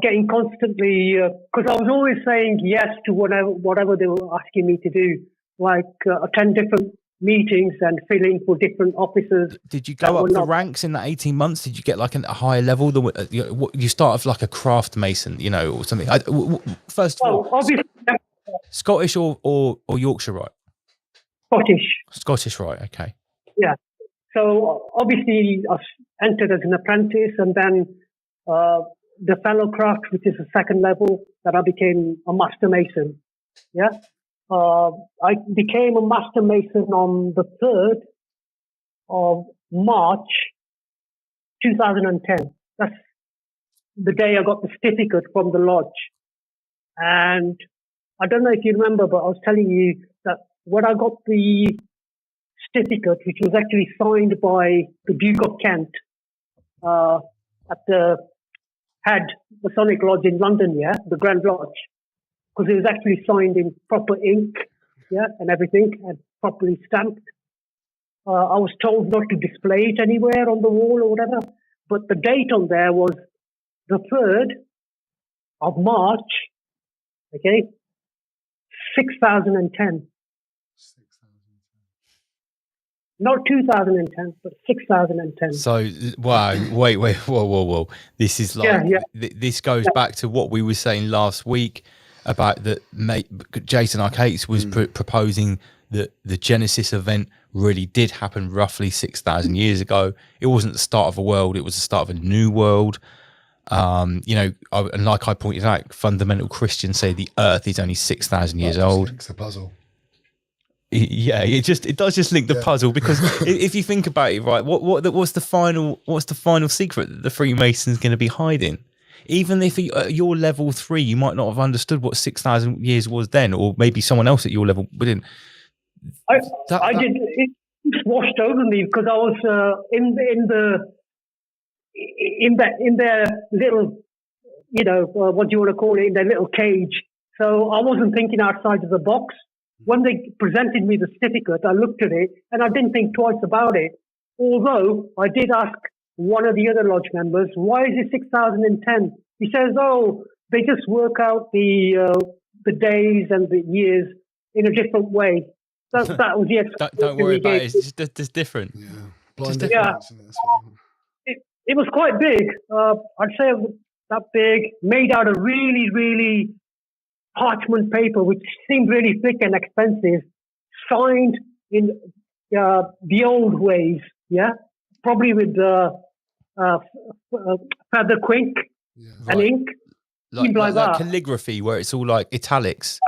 getting constantly, because I was always saying yes to whatever they were asking me to do, like attend different meetings and fill in for different officers. Did you go up the ranks in that 18 months? Did you get like a higher level than you start off like a craft mason, you know, or something? First of all, obviously, Scottish or Yorkshire, right? Scottish, right? Okay. Yeah. So obviously, I entered as an apprentice, and then the fellow craft, which is the second level, that I became a master mason. Yeah. I became a master mason on the 3rd of March 2010. That's the day I got the certificate from the lodge. And I don't know if you remember, but I was telling you that when I got the certificate, which was actually signed by the Duke of Kent at the head Masonic Lodge in London, yeah, the Grand Lodge, because it was actually signed in proper ink, yeah, and everything, and properly stamped. I was told not to display it anywhere on the wall or whatever, but the date on there was the 3rd of March, okay, 6010. Not 2010, but 6010. So, wow, wait, whoa. This is like, this goes back to what we were saying last week about that. Jason Archaic was proposing that the Genesis event really did happen roughly 6,000 years ago. It wasn't the start of a world; it was the start of a new world. You know, and like I pointed out, fundamental Christians say the Earth is only 6,000 years old. It's a puzzle. Yeah, it does just link the puzzle, because if you think about it, right, what's the final secret that the Freemasons going to be hiding? Even if you're level 3, you might not have understood what 6,000 years was then, or maybe someone else at your level didn't. I did. It just washed over me because I was in their little, what do you want to call it, in their little cage. So I wasn't thinking outside of the box. When they presented me the certificate, I looked at it and I didn't think twice about it. Although I did ask one of the other lodge members, why is it 6,010? He says, oh, they just work out the days and the years in a different way. That was the explanation. Don't worry about it. It's just different. Yeah. It was quite big. I'd say it was that big, made out of really, really parchment paper, which seemed really thick and expensive, signed in the old ways, probably with feather ink and ink, like that. Calligraphy, where it's all like italics.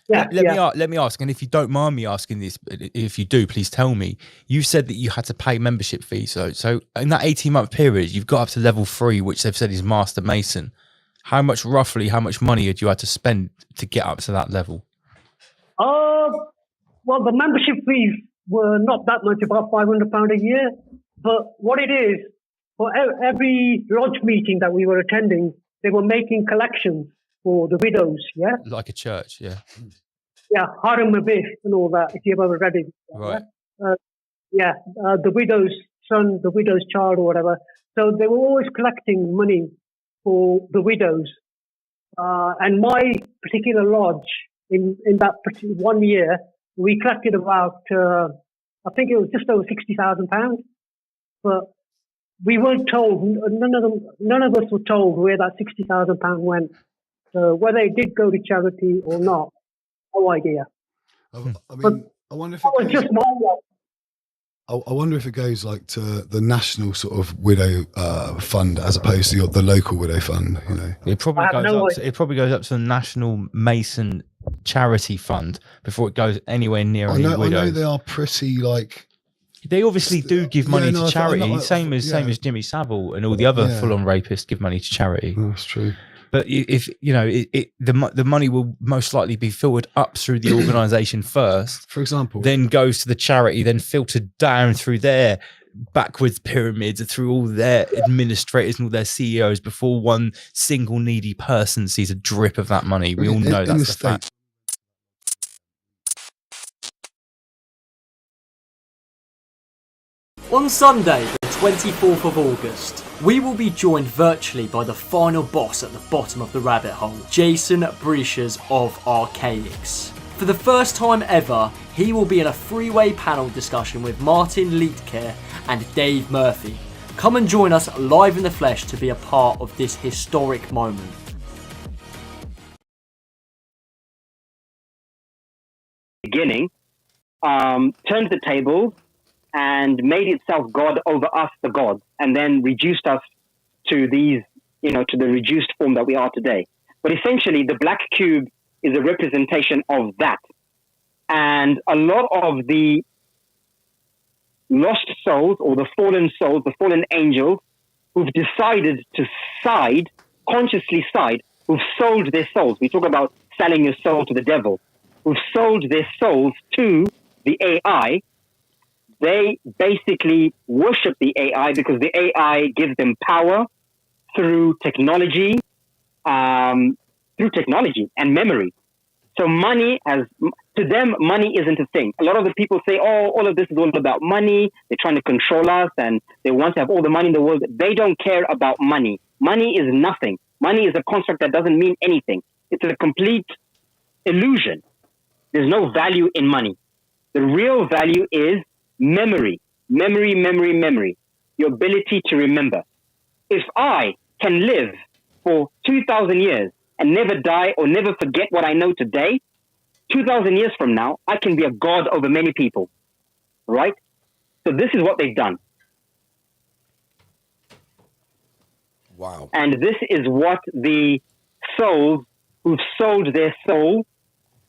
Yeah, Let me ask, and if you don't mind me asking this, if you do, please tell me. You said that you had to pay membership fees, so in that 18-month period, you've got up to level 3, which they've said is Master Mason. How much money had you had to spend to get up to that level? Well, the membership fees were not that much, about £500 a year. But what it is, for every lodge meeting that we were attending, they were making collections for the widows, Like a church, Yeah, Haram Mabih and all that, if you've ever read it. Right. The widow's son, the widow's child or whatever. So they were always collecting money for the widows. And my particular lodge, in that 1 year, we collected about, I think it was just over £60,000. But we weren't told, none of us were told where that £60,000 went. So whether it did go to charity or not, no idea. I wonder if it was just my lodge. I wonder if it goes like to the national sort of widow fund as opposed to the local widow fund. It probably goes up to the National Mason Charity Fund before it goes anywhere near any widows. I know they are pretty like. They obviously do give money to charity, same as Jimmy Savile and all the other full-on rapists give money to charity. That's true. But if the money will most likely be filtered up through the organisation first, for example, then goes to the charity, then filtered down through their backwards pyramids, through all their administrators and all their CEOs before one single needy person sees a drip of that money. We all know that's the fact. On Sunday, the 24th of August, we will be joined virtually by the final boss at the bottom of the rabbit hole, Jason Breeches of Archaics. For the first time ever, he will be in a three-way panel discussion with Martin Liedtke and Dave Murphy. Come and join us live in the flesh to be a part of this historic moment. Beginning, turned the table and made itself God over us, the gods, and then reduced us to these, to the reduced form that we are today. But essentially, the black cube is a representation of that. And a lot of the lost souls or the fallen angels who've decided to consciously side, who've sold their souls. We talk about selling your soul to the devil. Who've sold their souls to the AI. They basically worship the AI because the AI gives them power through technology and memory. So to them, money isn't a thing. A lot of the people say, oh, all of this is all about money. They're trying to control us and they want to have all the money in the world. They don't care about money. Money is nothing. Money is a construct that doesn't mean anything. It's a complete illusion. There's no value in money. The real value is memory. Your ability to remember. If I can live for 2,000 years and never die or never forget what I know today, 2,000 years from now, I can be a god over many people. Right? So this is what they've done. Wow. And this is what the souls who've sold their soul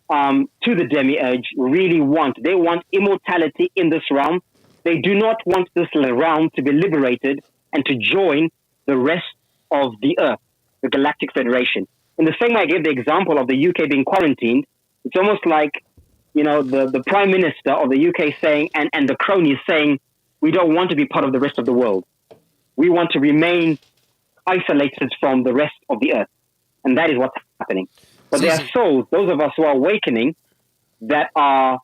to the demiurge really want. They want immortality in this realm. They do not want this realm to be liberated and to join the rest of the earth. the Galactic Federation. In the same way I gave the example of the UK being quarantined, it's almost like, the Prime Minister of the UK saying, and the cronies saying, we don't want to be part of the rest of the world. We want to remain isolated from the rest of the earth. And that is what's happening. But there are souls, those of us who are awakening, that are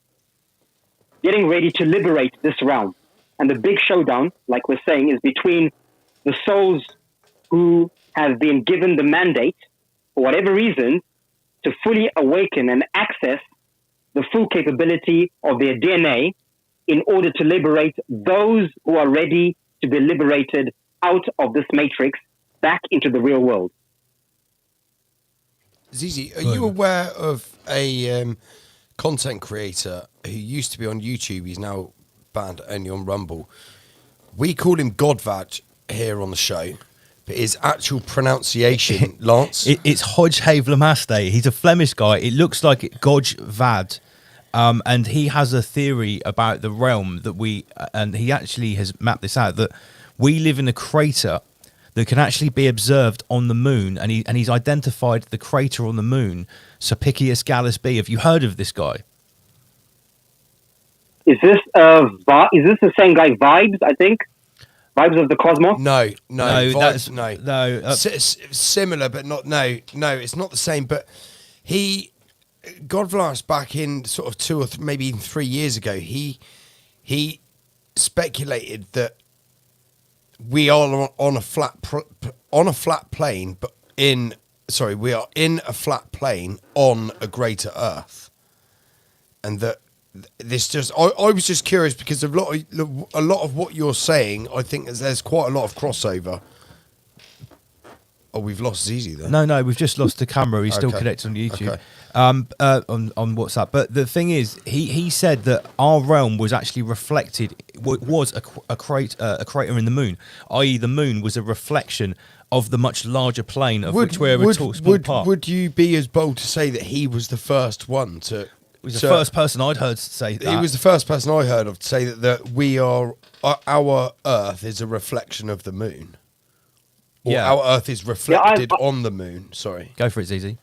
getting ready to liberate this realm. And the big showdown, like we're saying, is between the souls who have been given the mandate, for whatever reason, to fully awaken and access the full capability of their DNA in order to liberate those who are ready to be liberated out of this matrix back into the real world. Zizi, are you aware of a content creator who used to be on YouTube? He's now banned only on Rumble. We call him Godvaj here on the show, but his actual pronunciation, Lance? It's Hodge Havelemaste. He's a Flemish guy. It looks like Godj Vad. And he has a theory about the realm that and he actually has mapped this out, that we live in a crater that can actually be observed on the moon, and he's identified the crater on the moon, Sulpicius Gallus B. Have you heard of this guy? Is this the same guy, Vibes, I think? Vibes of the Cosmos? No, that's no. Similar, but not. No, it's not the same. But Godvlas back in sort of 2 or maybe even 3 years ago, he speculated that we are on a flat plane, but we are in a flat plane on a greater Earth, and that this just I was just curious because a lot of what you're saying, I think there's quite a lot of crossover. Oh, we've lost Zizi there. No, we've just lost the camera. He's still connected on YouTube. Okay. On WhatsApp. But the thing is, he said that our realm was actually reflected, was a crater in the moon, i.e. the moon was a reflection of the much larger plane of which we're a small part. Would you be as bold to say that he was the first one to... He was the first person I'd heard say that. He was the first person I heard of to say that we are... Our Earth is a reflection of the moon. Or our Earth is reflected on the moon. Sorry. Go for it, Zizi.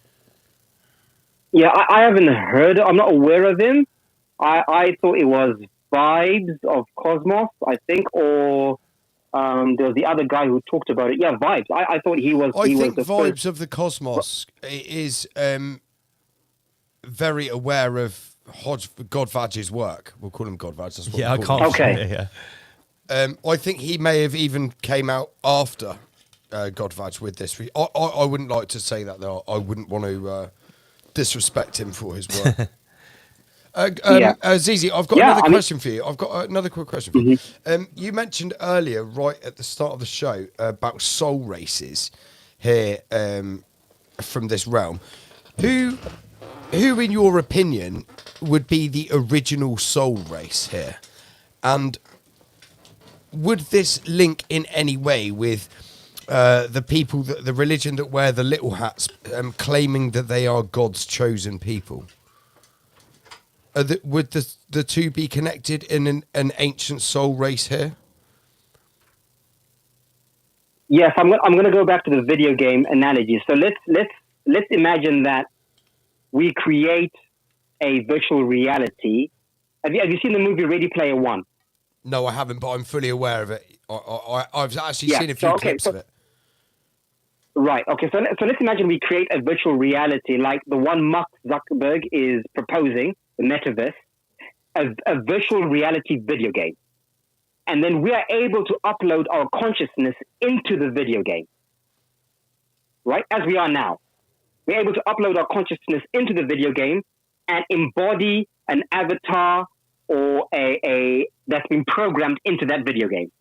Yeah, I haven't heard. I'm not aware of him. I thought it was Vibes of Cosmos, I think, or there was the other guy who talked about it. Yeah, Vibes. I thought he was. I think Vibes of the Cosmos is very aware of Godvaj's work. We'll call him Godvaj. That's what I can't. Okay. I think he may have even came out after Godvaj with this. I wouldn't like to say that, though. I wouldn't want to disrespect him for his work. Zizi, I've got another question for you. I've got another quick question for you. You mentioned earlier, right at the start of the show, about soul races here from this realm. Who, in your opinion, would be the original soul race here? And would this link in any way with the people, the religion that wear the little hats, claiming that they are God's chosen people? Would the two be connected in an ancient soul race here? Yes, I'm going to go back to the video game analogy. So let's imagine that we create a virtual reality. Have you seen the movie Ready Player One? No, I haven't, but I'm fully aware of it. I've actually seen a few clips of it. Right. Okay. So let's imagine we create a virtual reality like the one Mark Zuckerberg is proposing, the metaverse, a virtual reality video game. And then we are able to upload our consciousness into the video game. Right? As we are now. We're able to upload our consciousness into the video game and embody an avatar or a that's been programmed into that video game,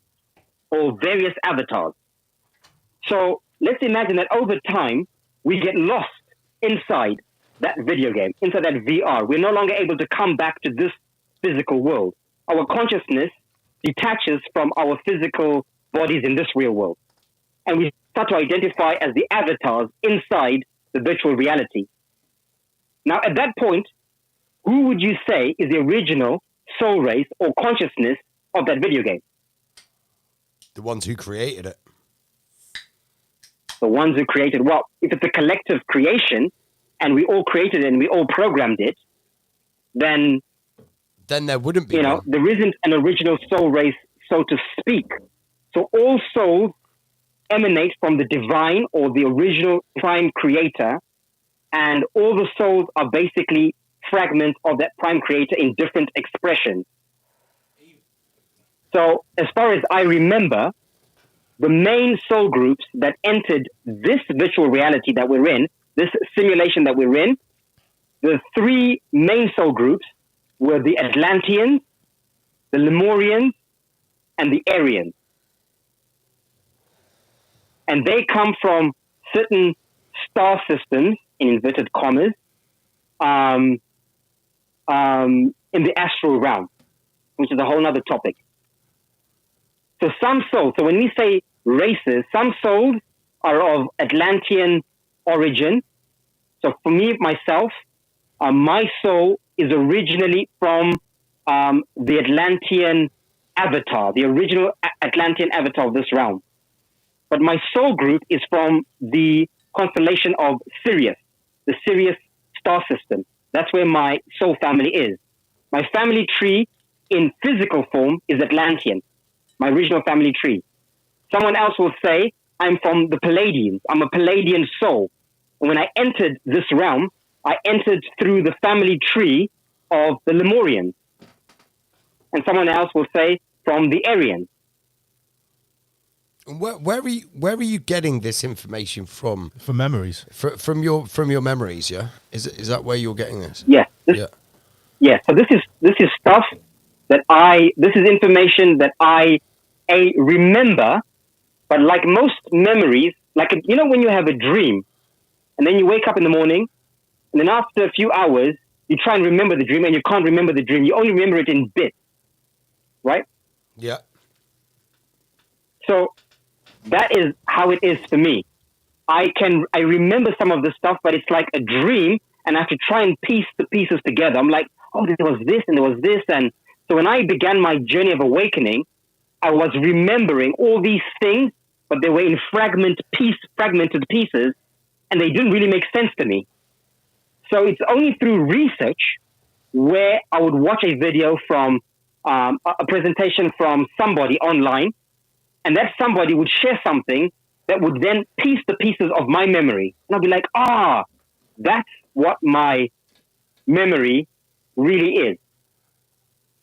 or various avatars. So let's imagine that over time, we get lost inside that video game, inside that VR. We're no longer able to come back to this physical world. Our consciousness detaches from our physical bodies in this real world. And we start to identify as the avatars inside the virtual reality. Now, at that point, who would you say is the original soul race or consciousness of that video game? The ones who created it. the ones who created, well, if it's a collective creation and we all created it and we all programmed it, then there wouldn't be, there isn't an original soul race, so to speak. So all souls emanate from the divine or the original prime creator, and all the souls are basically fragments of that prime creator in different expressions. So as far as I remember, the main soul groups that entered this virtual reality that we're in, this simulation that we're in, the three main soul groups were the Atlanteans, the Lemurians, and the Aryans. And they come from certain star systems, in inverted commas, in the astral realm, which is a whole other topic. So some souls, so when we say races, some souls are of Atlantean origin. So for me, myself, my soul is originally from the Atlantean avatar, the original Atlantean avatar of this realm. But my soul group is from the constellation of Sirius, the Sirius star system. That's where my soul family is. My family tree in physical form is Atlantean, my original family tree. Someone else will say, I'm from the Palladians. I'm a Palladian soul. And when I entered this realm, I entered through the family tree of the Lemurians. And someone else will say, from the Aryans. Where are you getting this information from? From memories. From your memories, yeah? Is that where you're getting this? Yeah. Yeah. So this is stuff that this is information that I remember, but like most memories, like, when you have a dream and then you wake up in the morning and then after a few hours, you try and remember the dream and you can't remember the dream. You only remember it in bits, right? Yeah. So that is how it is for me. I remember some of the stuff, but it's like a dream and I have to try and piece the pieces together. I'm like, oh, there was this and there was this. And so when I began my journey of awakening, I was remembering all these things, but they were in fragmented pieces and they didn't really make sense to me. So it's only through research where I would watch a video from a presentation from somebody online, and that somebody would share something that would then piece the pieces of my memory. And I'll be like, that's what my memory really is,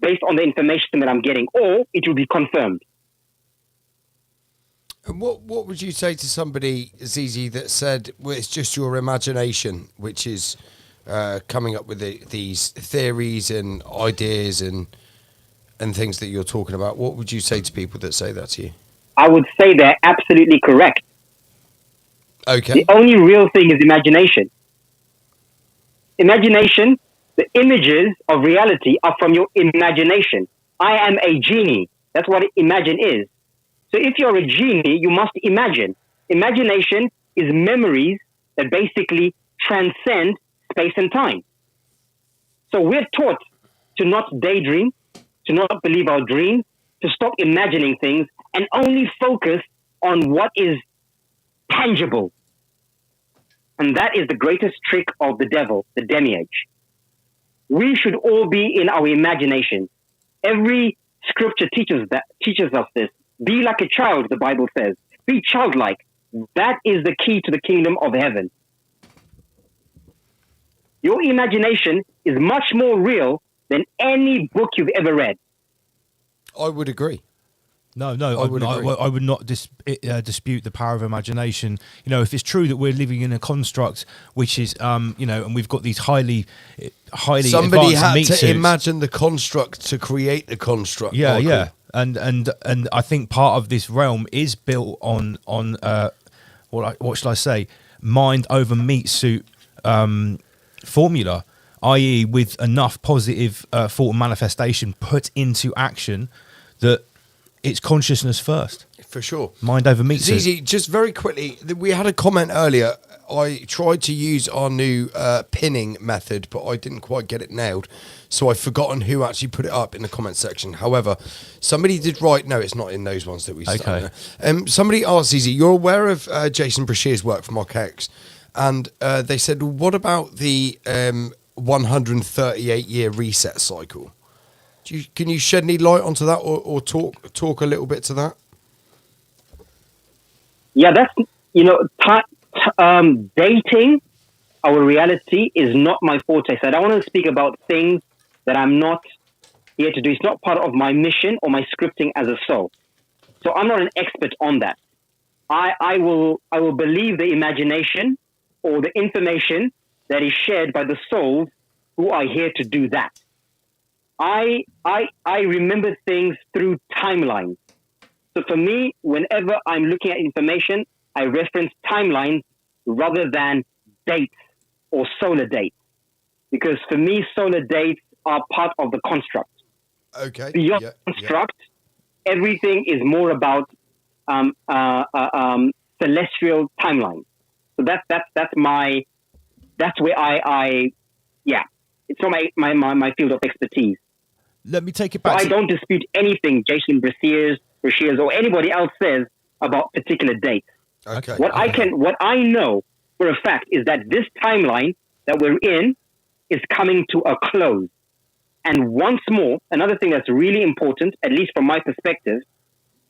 based on the information that I'm getting, or it will be confirmed. And what would you say to somebody, Zizi, that said, well, it's just your imagination, which is coming up with these theories and ideas and things that you're talking about? What would you say to people that say that to you? I would say they're absolutely correct. Okay. The only real thing is imagination. Imagination, the images of reality are from your imagination. I am a genie. That's what imagine is. So if you're a genie, you must imagine. Imagination is memories that basically transcend space and time. So we're taught to not daydream, to not believe our dreams, to stop imagining things and only focus on what is tangible. And that is the greatest trick of the devil, the demiurge. We should all be in our imagination. Every scripture teaches us this. Be like a child, the Bible says. Be childlike. That is the key to the kingdom of heaven. Your imagination is much more real than any book you've ever read. I would agree. No, I would not dispute the power of imagination. If it's true that we're living in a construct which is, and we've got these highly somebody advanced had meat to suits. imagine the construct to create the construct. Yeah, Michael. yeah, and I think part of this realm is built on what shall I say, mind over meat suit formula, i.e., with enough positive thought and manifestation put into action that it's consciousness first. For sure. Mind over meat suit. Zizi, just very quickly, we had a comment earlier. I tried to use our new pinning method, but I didn't quite get it nailed. So I've forgotten who actually put it up in the comment section. However, somebody did write. No, it's not in those ones that we started. Okay. Somebody asked, Easy, you're aware of Jason Brashear's work from Archaic, and they said, what about the 138-year reset cycle? Can you shed any light onto that, or talk a little bit to that? Yeah, that's, dating our reality is not my forte. So I don't want to speak about things that I'm not here to do. It's not part of my mission or my scripting as a soul. So I'm not an expert on that. I will believe the imagination or the information that is shared by the souls who are here to do that. I remember things through timelines. So for me, whenever I'm looking at information, I reference timelines rather than dates or solar dates. Because for me, solar dates are part of the construct. Okay. Beyond construct, everything is more about celestial timelines. So that's where I it's not my field of expertise. Let me take it back. So I don't dispute anything Jason Brashear's or anybody else says about particular dates. Okay. What I know for a fact is that this timeline that we're in is coming to a close. And once more, another thing that's really important, at least from my perspective,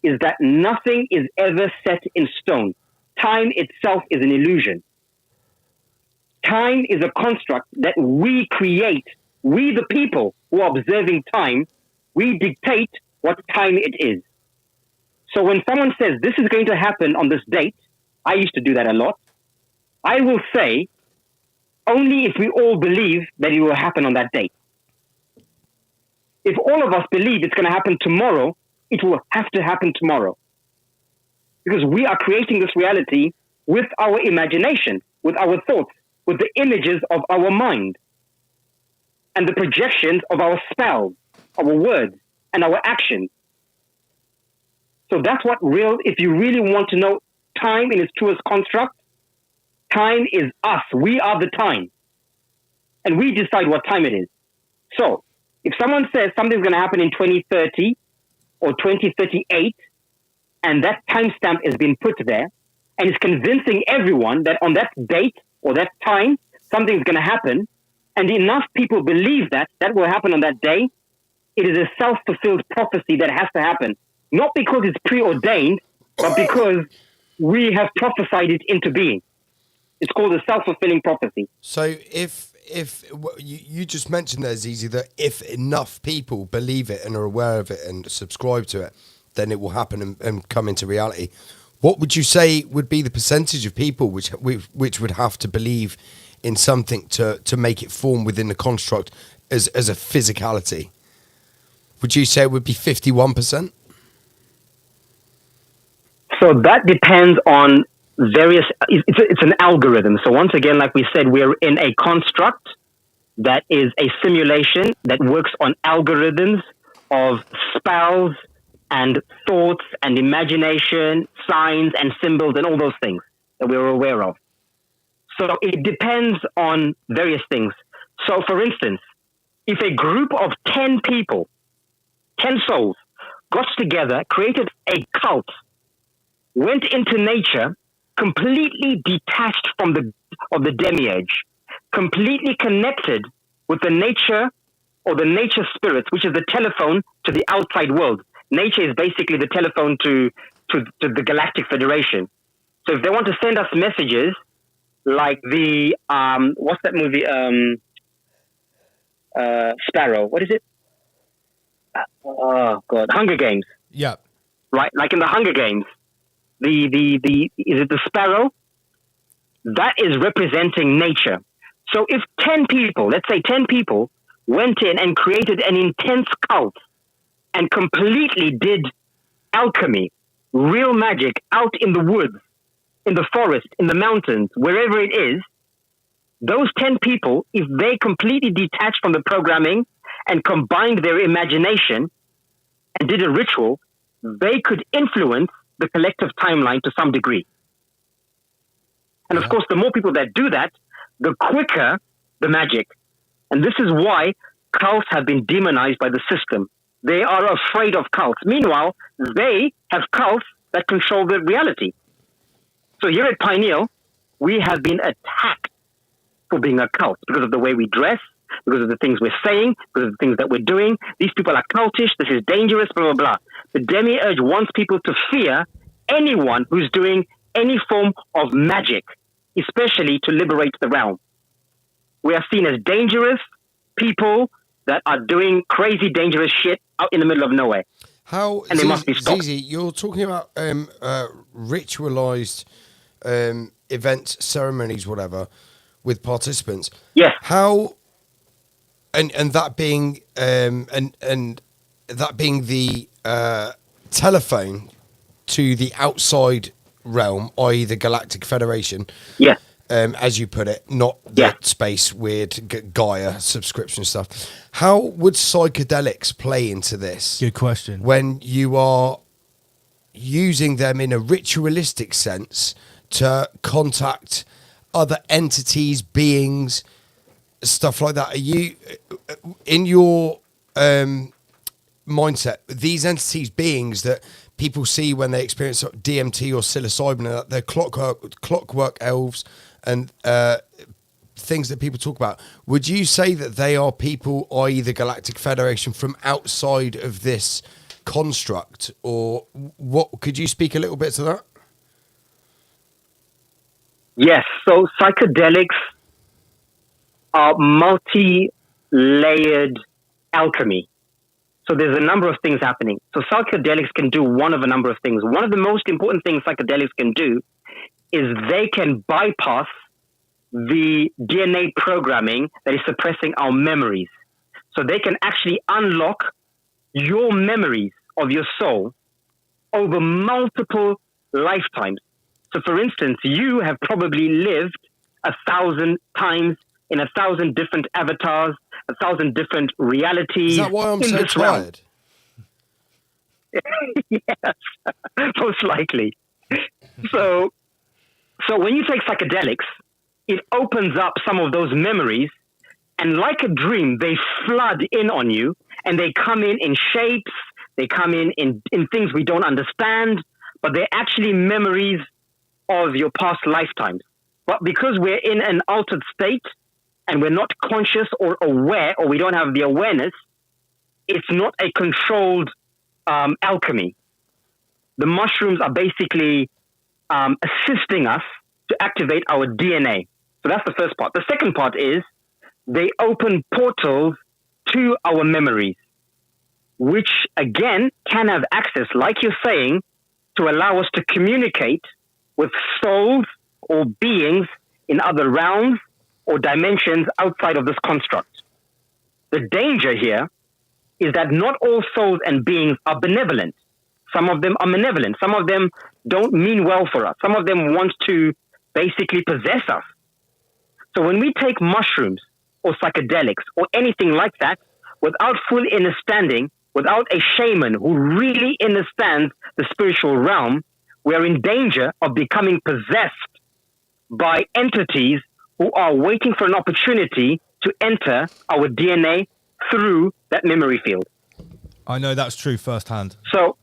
is that nothing is ever set in stone. Time itself is an illusion. Time is a construct that we create. We, the people who are observing time, we dictate what time it is. So when someone says this is going to happen on this date, I used to do that a lot. I will say only if we all believe that it will happen on that date. If all of us believe it's going to happen tomorrow, it will have to happen tomorrow. Because we are creating this reality with our imagination, with our thoughts, with the images of our mind, and the projections of our spells, our words, and our actions. So that's what if you really want to know time in its truest construct, time is us. We are the time. And we decide what time it is. So if someone says something's going to happen in 2030 or 2038, and that timestamp has been put there, and it's convincing everyone that on that date or that time, something's going to happen, and enough people believe that will happen on that day, it is a self-fulfilled prophecy that has to happen. Not because it's preordained, but because we have prophesied it into being. It's called a self-fulfilling prophecy. So if you just mentioned there, Zizi, that if enough people believe it and are aware of it and subscribe to it, then it will happen and come into reality. What would you say would be the percentage of people which would have to believe in something to make it form within the construct as a physicality? Would you say it would be 51%? So that depends on it's an algorithm. So once again, like we said, we're in a construct that is a simulation that works on algorithms of spells and thoughts and imagination, signs and symbols and all those things that we're aware of. So it depends on various things. So for instance, if a group of 10 people, 10 souls, got together, created a cult, went into nature, completely detached from the demiurge, completely connected with the nature or the nature spirits, which is the telephone to the outside world. Nature is basically the telephone to the Galactic Federation. So if they want to send us messages like the, what's that movie? Sparrow. What is it? Oh, God. Hunger Games. Yeah. Right? Like in the Hunger Games. Is it the sparrow? That is representing nature. So if 10 people, let's say 10 people, went in and created an intense cult and completely did alchemy, real magic out in the woods, in the forest, in the mountains, wherever it is, those 10 people, if they completely detached from the programming and combined their imagination and did a ritual, they could influence the collective timeline to some degree. And of course, the more people that do that, the quicker the magic. And this is why cults have been demonized by the system. They are afraid of cults. Meanwhile, they have cults that control the reality. So here at Pineal, we have been attacked for being a cult because of the way we dress, because of the things we're saying, because of the things that we're doing. These people are cultish. This is dangerous, blah, blah, blah. The demiurge wants people to fear anyone who's doing any form of magic, especially to liberate the realm. We are seen as dangerous people that are doing crazy, dangerous shit out in the middle of nowhere. How, and they must be stopped. Zizi, you're talking about ritualized events, ceremonies, whatever, with participants. Yes. How, and that being and that being the telephone to the outside realm, i.e., the Galactic Federation. Yes. As you put it, not the space weird Gaia subscription stuff. How would psychedelics play into this? Good question. When you are using them in a ritualistic sense to contact other entities, beings, stuff like that. Are you, in your mindset, these entities, beings that people see when they experience DMT or psilocybin, they're clockwork elves and things that people talk about. Would you say that they are people, i.e. the Galactic Federation, from outside of this construct? Or what? Could you speak a little bit to that? Yes. So psychedelics are multi-layered alchemy. So there's a number of things happening. So psychedelics can do one of a number of things. One of the most important things psychedelics can do is they can bypass the DNA programming that is suppressing our memories. So they can actually unlock your memories of your soul over multiple lifetimes. So for instance, you have probably lived 1,000 times in 1,000 different avatars, 1,000 different realities. Is that why I'm so tired? Yes, most likely. So when you take psychedelics, it opens up some of those memories, and like a dream, they flood in on you, and they come in shapes, they come in things we don't understand, but they're actually memories of your past lifetimes. But because we're in an altered state, and we're not conscious or aware, or we don't have the awareness, it's not a controlled alchemy. The mushrooms are basically assisting us to activate our DNA. So that's the first part. The second part is they open portals to our memories, which again can have access, like you're saying, to allow us to communicate with souls or beings in other realms or dimensions outside of this construct. The danger here is that not all souls and beings are benevolent. Some of them are malevolent. Some of them don't mean well for us. Some of them want to basically possess us. So when we take mushrooms or psychedelics or anything like that, without full understanding, without a shaman who really understands the spiritual realm, we are in danger of becoming possessed by entities who are waiting for an opportunity to enter our DNA through that memory field. I know that's true firsthand. So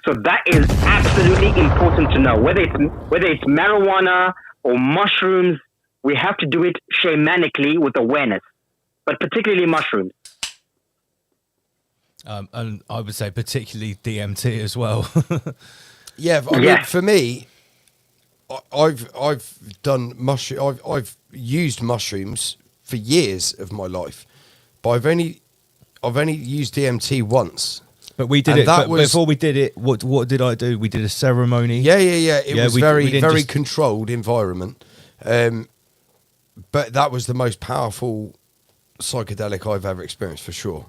that is absolutely important to know. Whether it's marijuana or mushrooms, we have to do it shamanically with awareness, but particularly mushrooms. And I would say particularly DMT as well. Yeah, I mean, for me, I've done mushroom. I've used mushrooms for years of my life, but I've only used DMT once. But we did it. But before we did it, what did I do? We did a ceremony. Yeah. It was very controlled environment. But that was the most powerful psychedelic I've ever experienced, for sure.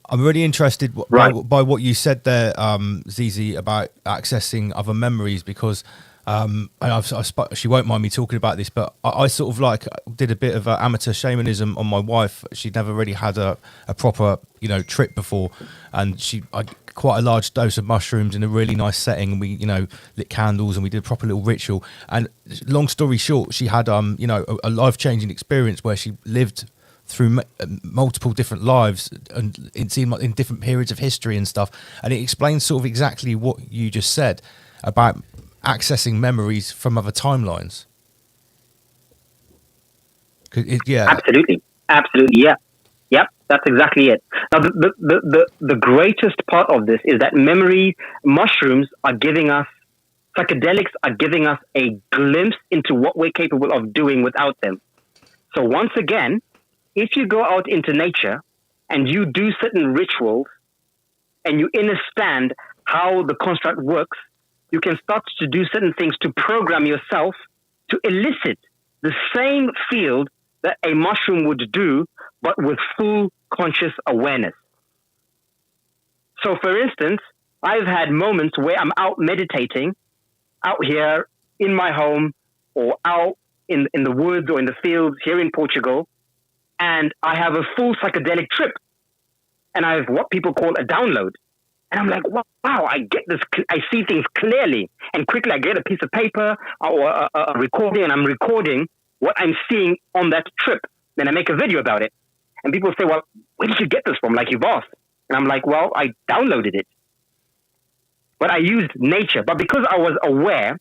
I'm really interested by what you said there, Zizi, about accessing other memories, because and she won't mind me talking about this, but I sort of did a bit of amateur shamanism on my wife. She'd never really had a proper trip before, and I quite a large dose of mushrooms in a really nice setting, and we, lit candles and we did a proper little ritual. And long story short, she had, a life-changing experience where she lived through multiple different lives and in different periods of history and stuff. And it explains sort of exactly what you just said about accessing memories from other timelines. Absolutely, yeah. Yep, that's exactly it. Now, the greatest part of this is that mushrooms are giving us, psychedelics are giving us a glimpse into what we're capable of doing without them. So once again, if you go out into nature and you do certain rituals and you understand how the construct works, you can start to do certain things to program yourself to elicit the same field that a mushroom would do, but with full conscious awareness. So, for instance, I've had moments where I'm out meditating, out here in my home, or out in the woods or in the fields here in Portugal, and I have a full psychedelic trip, and I have what people call a download. And I'm like, wow, I get this, I see things clearly, and quickly I get a piece of paper or a recording, and I'm recording what I'm seeing on that trip. Then I make a video about it. And people say, well, where did you get this from? Like you've asked. And I'm like, well, I downloaded it. But I used nature. But because I was aware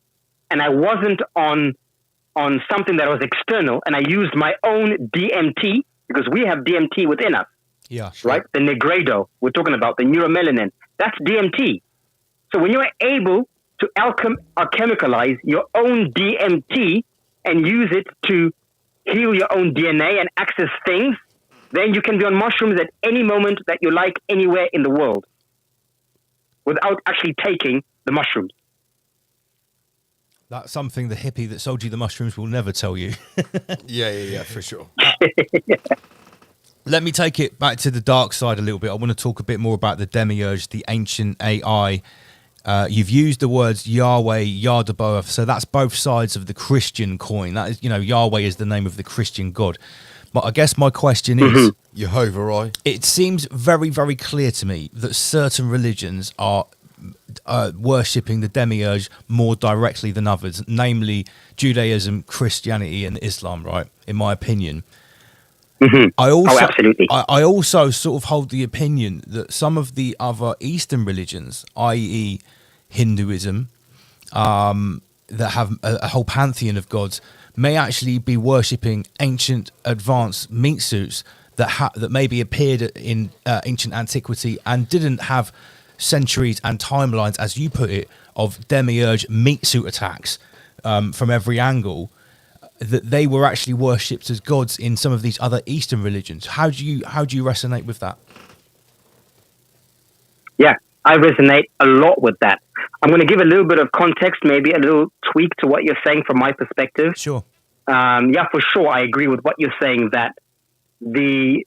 and I wasn't on something that was external, and I used my own DMT, because we have DMT within us. Yeah. Sure. Right? The Negredo we're talking about, the neuromelanin. That's DMT. So when you're able to alchemicalize your own DMT and use it to heal your own DNA and access things, then you can be on mushrooms at any moment that you like, anywhere in the world, without actually taking the mushrooms. That's something the hippie that sold you the mushrooms will never tell you. Yeah, for sure. Let me take it back to the dark side a little bit. I want to talk a bit more about the demiurge, the ancient AI. You've used the words Yahweh, Yahdaboah, so that's both sides of the Christian coin. That is, Yahweh is the name of the Christian God. But I guess my question is, Jehovah, it seems very, very clear to me that certain religions are worshipping the demiurge more directly than others, namely Judaism, Christianity, and Islam, right? In my opinion. Absolutely. I also sort of hold the opinion that some of the other Eastern religions, i.e. Hinduism, that have a whole pantheon of gods, may actually be worshipping ancient advanced meat suits that maybe appeared in ancient antiquity and didn't have centuries and timelines, as you put it, of demiurge meat suit attacks from every angle. That they were actually worshipped as gods in some of these other Eastern religions. How do you resonate with that? Yeah, I resonate a lot with that. I'm going to give a little bit of context, maybe a little tweak to what you're saying from my perspective. Sure. Yeah, for sure, I agree with what you're saying, that the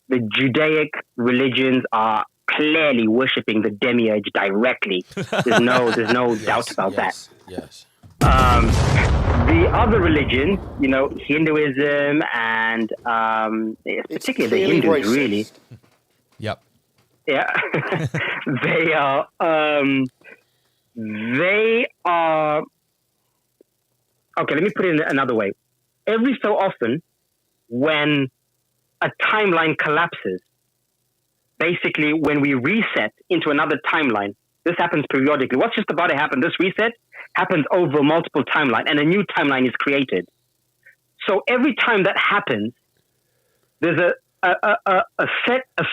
Judaic religions are clearly worshipping the demiurge directly. There's no doubt about that. Yes. The other religions, Hinduism and particularly the Hindus, really. Yep. Yeah, they are. Okay, let me put it in another way. Every so often, when a timeline collapses, basically when we reset into another timeline, this happens periodically. What's just about to happen? This reset happens over multiple timelines, and a new timeline is created. So every time that happens, there's a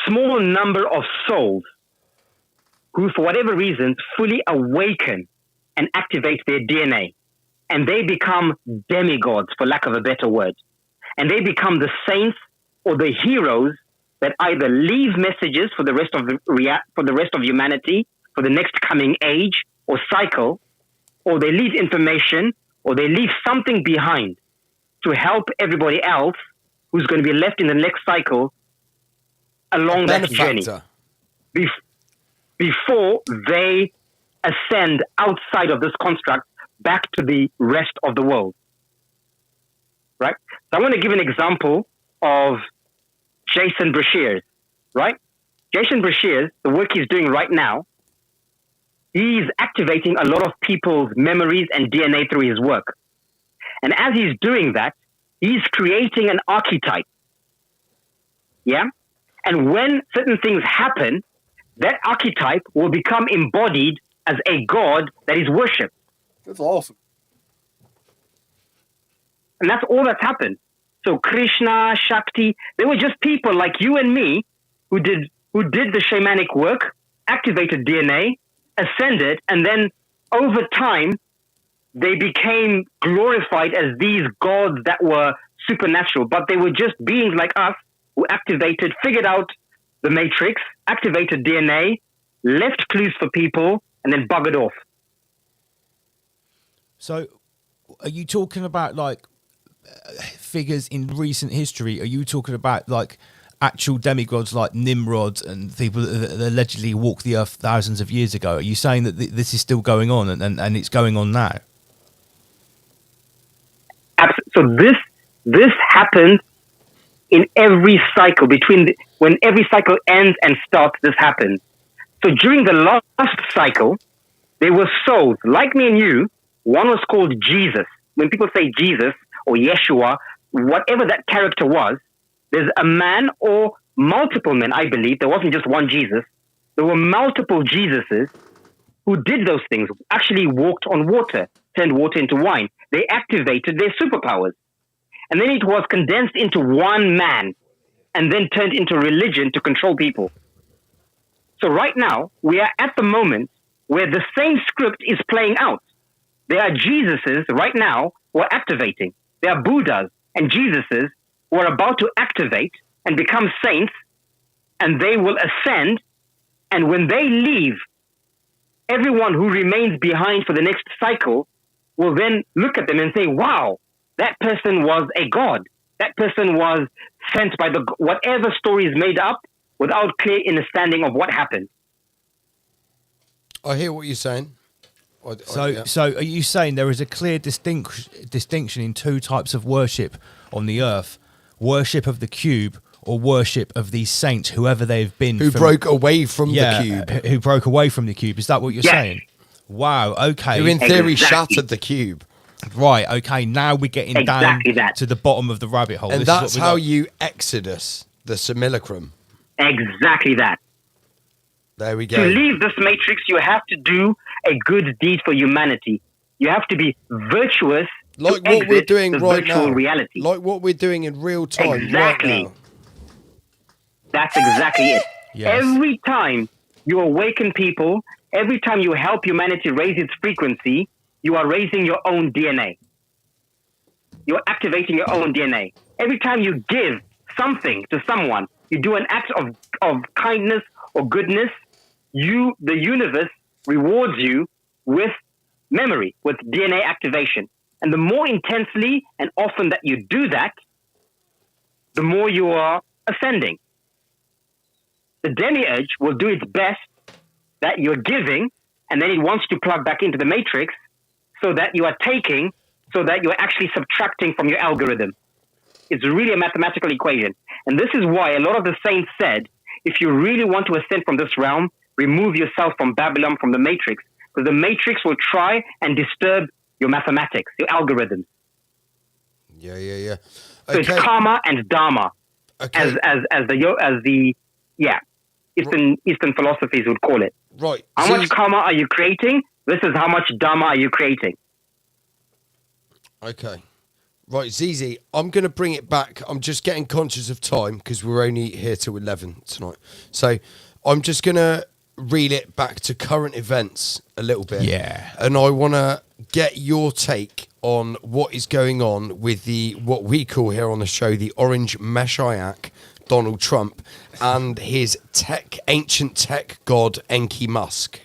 small number of souls who, for whatever reasons, fully awaken and activate their DNA, and they become demigods, for lack of a better word, and they become the saints or the heroes that either leave messages for the rest of humanity, for the next coming age or cycle, or they leave information, or they leave something behind to help everybody else who's going to be left in the next cycle along that journey before they ascend outside of this construct back to the rest of the world. Right? So I want to give an example of Jason Brashears, right? Jason Brashears, the work he's doing right now, he's activating a lot of people's memories and DNA through his work. And as he's doing that, he's creating an archetype. Yeah? And when certain things happen, that archetype will become embodied as a god that is worshipped. That's awesome. And that's all that's happened. So Krishna, Shakti, they were just people like you and me who did the shamanic work, activated DNA, ascended, and then over time, they became glorified as these gods that were supernatural, but they were just beings like us who figured out the matrix, activated DNA, left clues for people, and then buggered off. So, are you talking about like figures in recent history? Are you talking about like actual demigods like Nimrod and people that allegedly walked the earth thousands of years ago? Are you saying that this is still going on and it's going on now? So this happens in every cycle when every cycle ends and starts, this happens. So during the last cycle, there were souls like me and you. One was called Jesus. When people say Jesus or Yeshua, whatever that character was, there's a man or multiple men, I believe. There wasn't just one Jesus. There were multiple Jesuses who did those things, actually walked on water, turned water into wine. They activated their superpowers. And then it was condensed into one man and then turned into religion to control people. So right now, we are at the moment where the same script is playing out. There are Jesuses right now who are activating. There are Buddhas and Jesuses who are about to activate and become saints, and they will ascend. And when they leave, everyone who remains behind for the next cycle will then look at them and say, wow, that person was a god. That person was sent by whatever story is made up without clear understanding of what happened. I hear what you're saying. So are you saying there is a clear distinction in two types of worship on the earth? Worship of the cube or worship of these saints, whoever they've been. Who broke away from the cube. Who broke away from the cube. Is that what you're saying? Wow, okay. Who in theory shattered the cube. Right, okay. Now we're getting down to the bottom of the rabbit hole. And that's how you exodus the simulacrum. Exactly that. There we go. To leave this matrix, you have to do a good deed for humanity. You have to be virtuous. Like what we're doing right now. Reality. Like what we're doing in real time exactly. right now. That's exactly it. Yes. Every time you awaken people, every time you help humanity raise its frequency, you are raising your own DNA. You're activating your own DNA. Every time you give something to someone, you do an act of kindness or goodness, the universe rewards you with memory, with DNA activation. And the more intensely and often that you do that, the more you are ascending. The demiurge will do its best that you're giving, and then it wants to plug back into the matrix so that you are taking, so that you're actually subtracting from your algorithm. It's really a mathematical equation. And this is why a lot of the saints said, if you really want to ascend from this realm, remove yourself from Babylon, from the matrix, because the matrix will try and disturb your mathematics, your algorithms. Yeah. Okay. So it's karma and dharma, Okay. as the Eastern philosophies would call it. Right. How much karma are you creating? This is how much dharma are you creating. Okay. Right, Zizi, I'm going to bring it back. I'm just getting conscious of time because we're only here till 11 tonight. So I'm just going to reel it back to current events a little bit. Yeah. And I want to get your take on what is going on with what we call here on the show, the Orange Messiah, Donald Trump, and his ancient tech god, Enki Musk.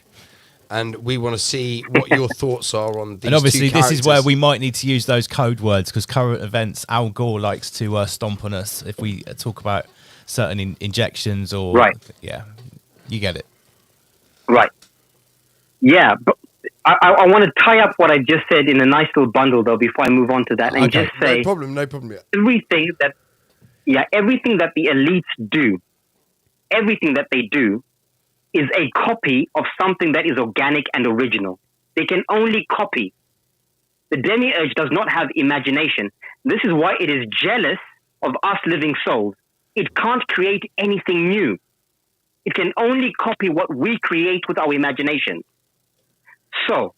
And we want to see what your thoughts are on these And obviously, two this is where characters. we might need to use those code words because current events, Al Gore likes to stomp on us if we talk about certain injections or... Right. Yeah, you get it. Right. Yeah, but I want to tie up what I just said in a nice little bundle, though, before I move on to that, and just say... No problem. Yeah. Everything that the elites do everything that they do is a copy of something that is organic and original. They can only copy. The demiurge does not have imagination. This is why it is jealous of us living souls. It can't create anything new. It can only copy what we create with our imagination. So,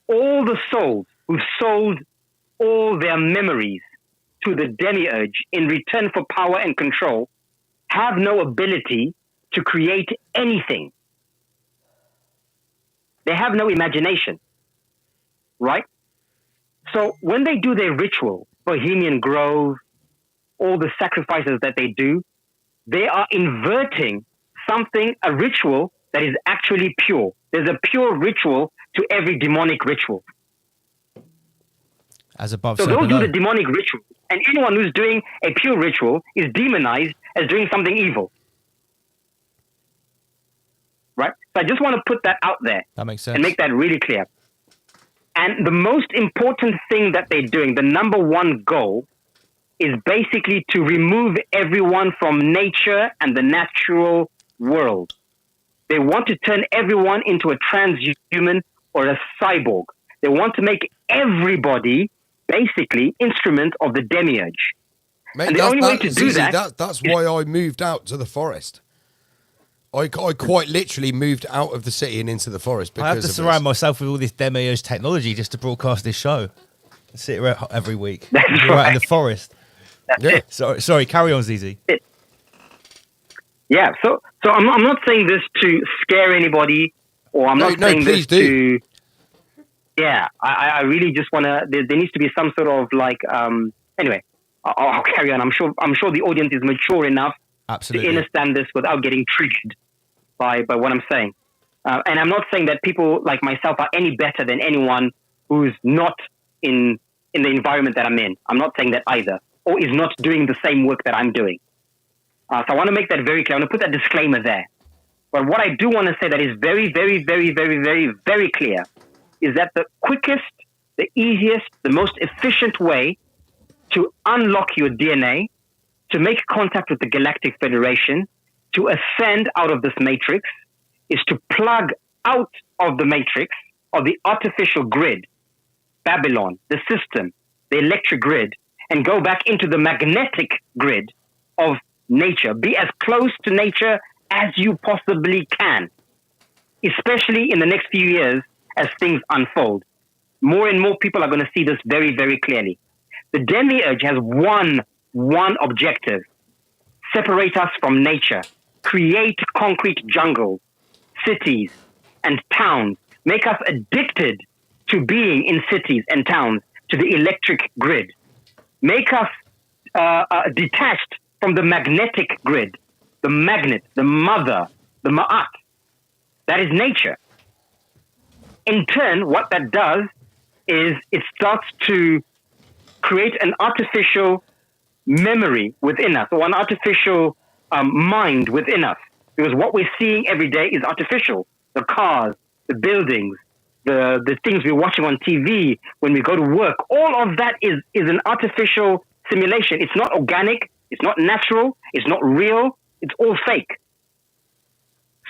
all the souls who've sold all their memories to the demiurge in return for power and control have no ability to create anything. They have no imagination, right? So when they do their ritual, Bohemian Grove, all the sacrifices that they do, they are inverting a ritual that is actually pure. There's a pure ritual to every demonic ritual. As above, so those do the demonic ritual. And anyone who's doing a pure ritual is demonized as doing something evil. Right? So I just want to put that out there. That makes sense. And make that really clear. And the most important thing that they're doing, the number one goal, is basically to remove everyone from nature and the natural world. They want to turn everyone into a transhuman or a cyborg. They want to make everybody basically instruments of the demiurge. Mate, and the only way to do that's why I moved out to the forest. I quite literally moved out of the city and into the forest because I have to surround myself with all this demiurge technology just to broadcast this show. I sit around every week. You're out in the forest. Yeah. Sorry, carry on, ZZ. Yeah, so I'm not saying this to scare anybody, or I'm not saying this to. Yeah, I really just want to. There needs to be some sort of like. Anyway, I'll carry on. I'm sure the audience is mature enough to understand this without getting triggered by what I'm saying. And I'm not saying that people like myself are any better than anyone who's not in the environment that I'm in. I'm not saying that either, or is not doing the same work that I'm doing. So I want to make that very clear. I want to put that disclaimer there. But what I do want to say that is very, very, very, very, very, very clear is that the quickest, the easiest, the most efficient way to unlock your DNA, to make contact with the Galactic Federation, to ascend out of this matrix, is to plug out of the matrix, of the artificial grid, Babylon, the system, the electric grid, and go back into the magnetic grid of nature. Be as close to nature as you possibly can, especially in the next few years as things unfold. More and more people are going to see this very, very clearly. The demiurge has one objective: separate us from nature, create concrete jungles, cities, and towns, make us addicted to being in cities and towns, to the electric grid, make us detached from the magnetic grid, the magnet, the mother, the ma'at. That is nature. In turn, what that does is it starts to create an artificial memory within us, or an artificial mind within us. Because what we're seeing every day is artificial. The cars, the buildings, the things we're watching on TV, when we go to work, all of that is an artificial simulation. It's not organic, it's not natural, it's not real, it's all fake.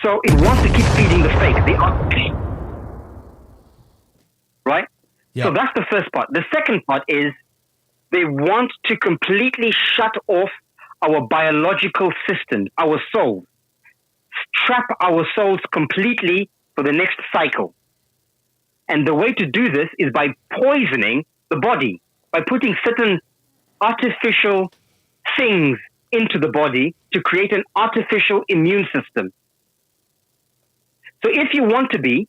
So it wants to keep feeding the fake, the artificial. Right? Yep. So that's the first part. The second part is they want to completely shut off our biological system, our souls. Trap our souls completely for the next cycle. And the way to do this is by poisoning the body, by putting certain artificial things into the body to create an artificial immune system. So if you want to be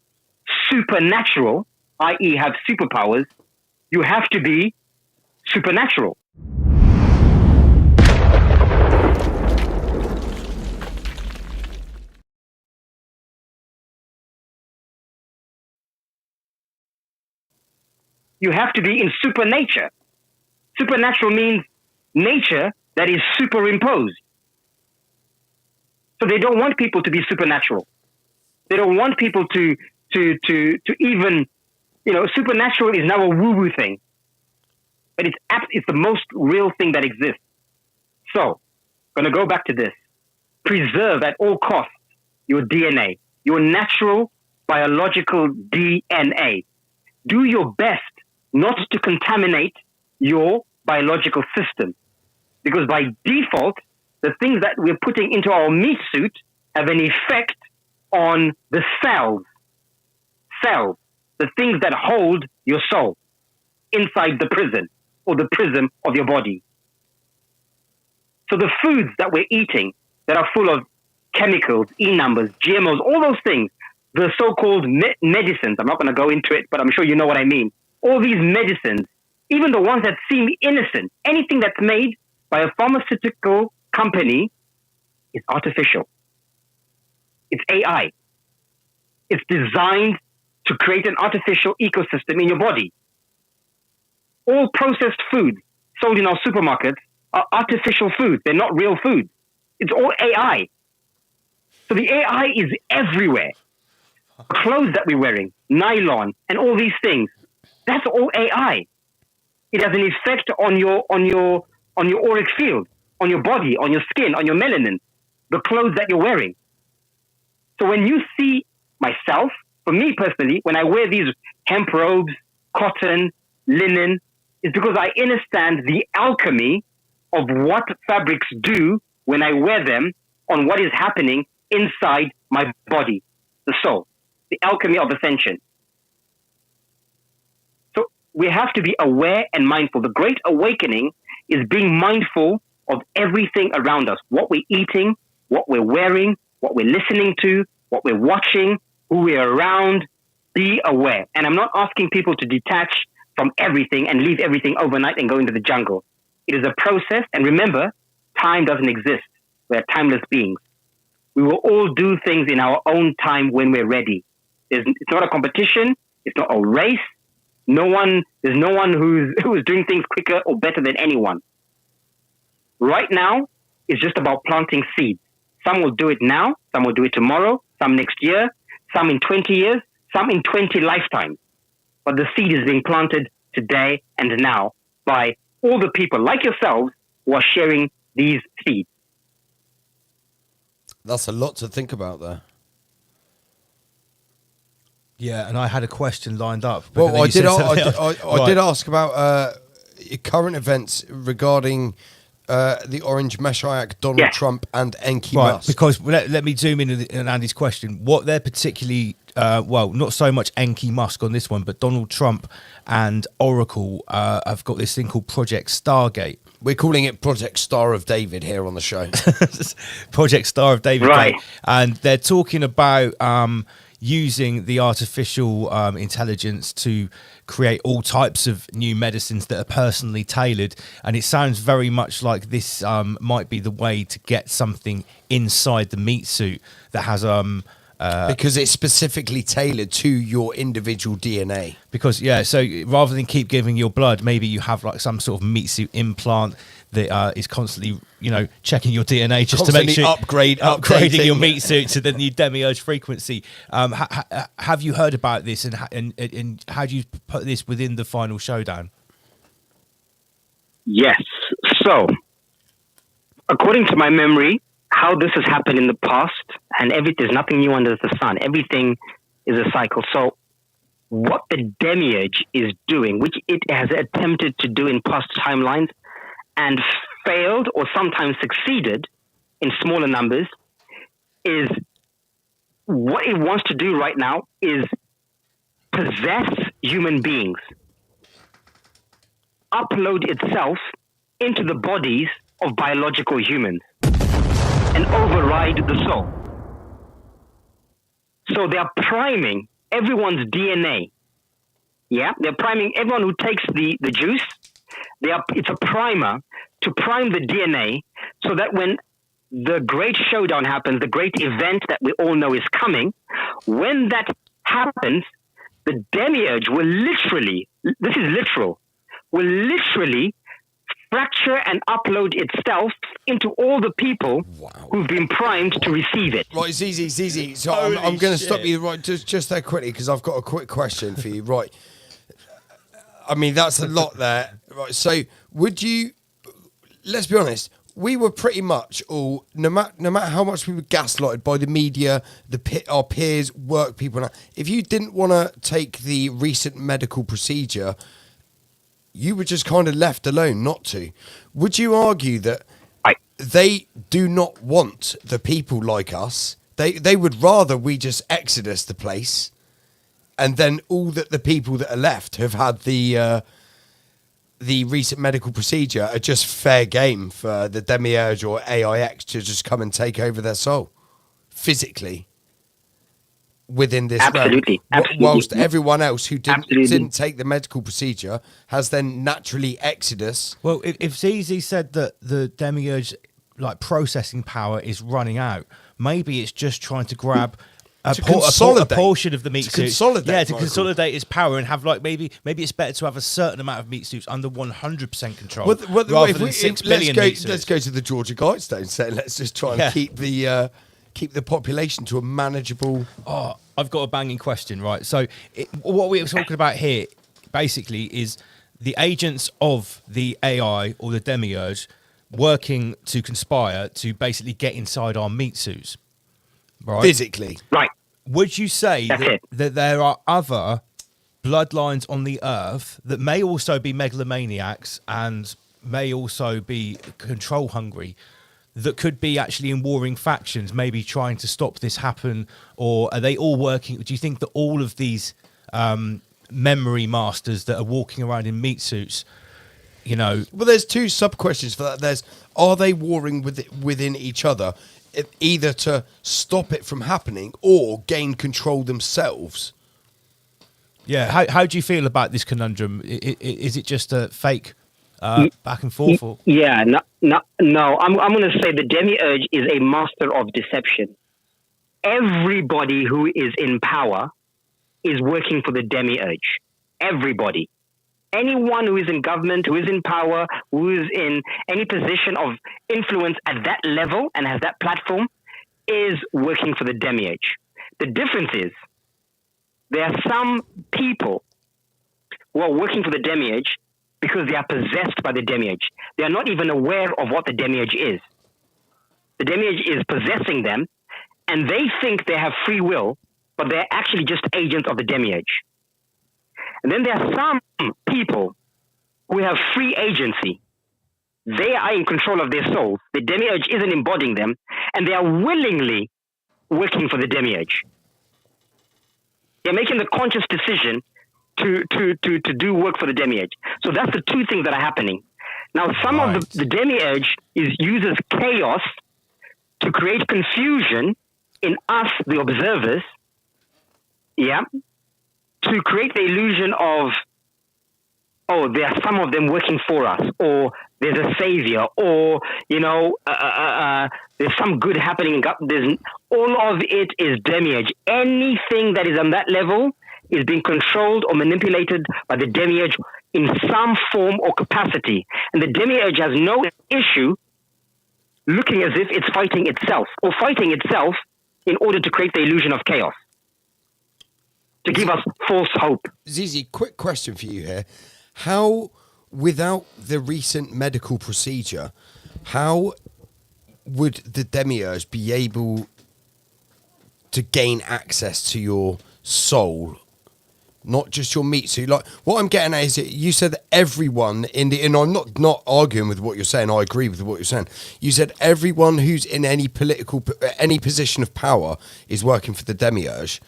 supernatural, i.e. have superpowers, you have to be supernatural. You have to be in supernature. Supernatural means nature that is superimposed. So they don't want people to be supernatural. They don't want people to even, supernatural is now a woo-woo thing. But it's the most real thing that exists. So, going to go back to this. preserve at all costs your DNA, your natural biological DNA. Do your best not to contaminate your biological system, because by default, the things that we're putting into our meat suit have an effect on the cells, the things that hold your soul inside the prison or the prism of your body. So the foods that we're eating that are full of chemicals, E-numbers, GMOs, all those things, the so-called medicines, I'm not going to go into it, but I'm sure you know what I mean. All these medicines, even the ones that seem innocent, anything that's made by a pharmaceutical company is artificial. It's AI. It's designed to create an artificial ecosystem in your body. All processed foods sold in our supermarkets are artificial foods. They're not real food. It's all AI. So the AI is everywhere. Clothes that we're wearing, nylon, and all these things, that's all AI. It has an effect on your auric field, on your body, on your skin, on your melanin, the clothes that you're wearing. So when you see myself, for me personally, when I wear these hemp robes, cotton, linen, it's because I understand the alchemy of what fabrics do when I wear them on what is happening inside my body, the soul, the alchemy of ascension. So we have to be aware and mindful. The Great Awakening is being mindful of everything around us, what we're eating, what we're wearing, what we're listening to, what we're watching, who we're around. Be aware. And I'm not asking people to detach from everything and leave everything overnight and go into the jungle. It is a process. And remember, time doesn't exist. We're timeless beings. We will all do things in our own time when we're ready. It's not a competition. It's not a race. There's no one who's doing things quicker or better than anyone. Right now, it's just about planting seeds. Some will do it now. Some will do it tomorrow. Some next year. Some in 20 years. Some in 20 lifetimes. But the seed is being planted today and now by all the people like yourselves who are sharing these seeds. That's a lot to think about there. Yeah, and I had a question lined up. Well, I did ask about current events regarding the Orange Messiah, Donald Trump and Enki Musk. Because let me zoom in on Andy's question. What they're particularly, not so much Enki Musk on this one, but Donald Trump and Oracle have got this thing called Project Stargate. We're calling it Project Star of David here on the show. Project Star of David. Right. And they're talking about using the artificial intelligence to create all types of new medicines that are personally tailored. And it sounds very much like this might be the way to get something inside the meat suit that has because it's specifically tailored to your individual DNA. Because so rather than keep giving your blood, maybe you have like some sort of meat suit implant that is constantly, checking your DNA just Constantly to make sure upgrading your updating. meat suit to the new demiurge frequency. Have you heard about this, and how do you put this within the final showdown? Yes. So, according to my memory, how this has happened in the past, and there's nothing new under the sun. Everything is a cycle. So, what the demiurge is doing, which it has attempted to do in past timelines, and failed or sometimes succeeded in smaller numbers, is what it wants to do right now is possess human beings, upload itself into the bodies of biological humans, and override the soul. So they are priming everyone's DNA. Yeah, they're priming everyone who takes the juice. It's a primer to prime the DNA so that when the great showdown happens, the great event that we all know is coming, when that happens, the demiurge will literally, this is literal, will literally fracture and upload itself into all the people who've been primed to receive it. Right, Zizi. So I'm going to stop you right just there quickly because I've got a quick question for you. Right. I mean, that's a lot there. Right. So would you, let's be honest, we were pretty much all, no matter how much we were gaslighted by the media, our peers, work people. If you didn't want to take the recent medical procedure, you were just kind of left alone not to. Would you argue that they do not want the people like us? They would rather we just exodus the place, and then all that the people that are left have had the recent medical procedure are just fair game for the Demiurge or AIX to just come and take over their soul physically within this realm. Whilst everyone else who didn't take the medical procedure has then naturally exodus. Well, if ZZ said that the Demiurge like processing power is running out, maybe it's just trying to grab a portion of the meat suits. To consolidate its power and have like maybe it's better to have a certain amount of meat suits under 100% control rather than 6 billion meat suits. Let's go to the Georgia Guidestones. So let's just try and keep the population to a manageable. Oh, I've got a banging question, right? So what we're talking about here basically is the agents of the AI or the Demiurge working to conspire to basically get inside our meat suits, right? Physically. Right. Would you say that there are other bloodlines on the earth that may also be megalomaniacs and may also be control hungry that could be actually in warring factions, maybe trying to stop this happen? Or are they all working? Do you think that all of these memory masters that are walking around in meat suits, well, there's two sub-questions for that. Are they warring within each other, either to stop it from happening or gain control themselves? Yeah. How do you feel about this conundrum? Is it just a fake back and forth? Yeah. No. I'm going to say the Demiurge is a master of deception. Everybody who is in power is working for the Demiurge. Everybody. Anyone who is in government, who is in power, who is in any position of influence at that level and has that platform is working for the Demiurge. The difference is there are some people who are working for the Demiurge because they are possessed by the Demiurge. They are not even aware of what the Demiurge is. The Demiurge is possessing them, and they think they have free will, but they're actually just agents of the Demiurge. And then there are some people who have free agency. They are in control of their souls. The Demiurge isn't embodying them, and they are willingly working for the Demiurge. They're making the conscious decision to do work for the Demiurge. So that's the two things that are happening. Now, some of the Demiurge uses chaos to create confusion in us, the observers, to create the illusion of, there are some of them working for us, or there's a savior, or, there's some good happening. All of it is Demiurge. Anything that is on that level is being controlled or manipulated by the Demiurge in some form or capacity. And the Demiurge has no issue looking as if it's fighting itself, or fighting itself in order to create the illusion of chaos, to give us false hope. Zizi, quick question for you here. How, without the recent medical procedure, how would the Demiurge be able to gain access to your soul, not just your meat suit? Like, what I'm getting at is that you said that everyone and I'm not arguing with what you're saying. I agree with what you're saying. You said everyone who's in any position of power is working for the Demiurge.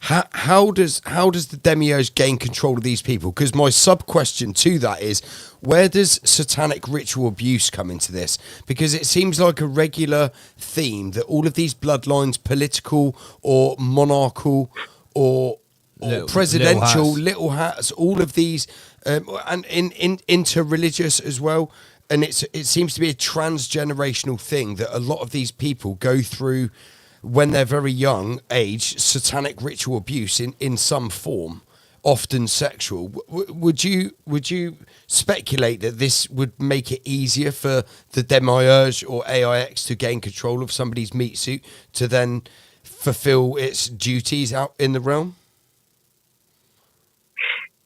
How does the Demiurge gain control of these people? Because my sub-question to that is, where does satanic ritual abuse come into this? Because it seems like a regular theme that all of these bloodlines, political or monarchical or presidential, little hats, all of these, and inter-religious as well. And it seems to be a transgenerational thing that a lot of these people go through when they're very young age, satanic ritual abuse in some form, often sexual. Would you speculate that this would make it easier for the Demiurge or AIX to gain control of somebody's meat suit to then fulfill its duties out in the realm?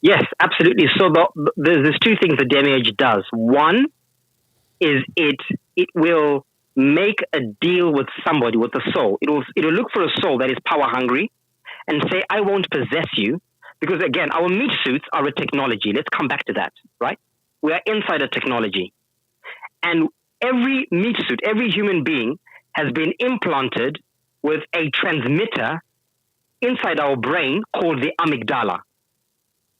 Yes, absolutely. So there's two things the Demiurge does. One is it it will make a deal with somebody, with the soul. It'll look for a soul that is power hungry and say, I won't possess you. Because again, our meat suits are a technology. Let's come back to that, right? We are inside a technology. And every meat suit, every human being has been implanted with a transmitter inside our brain called the amygdala.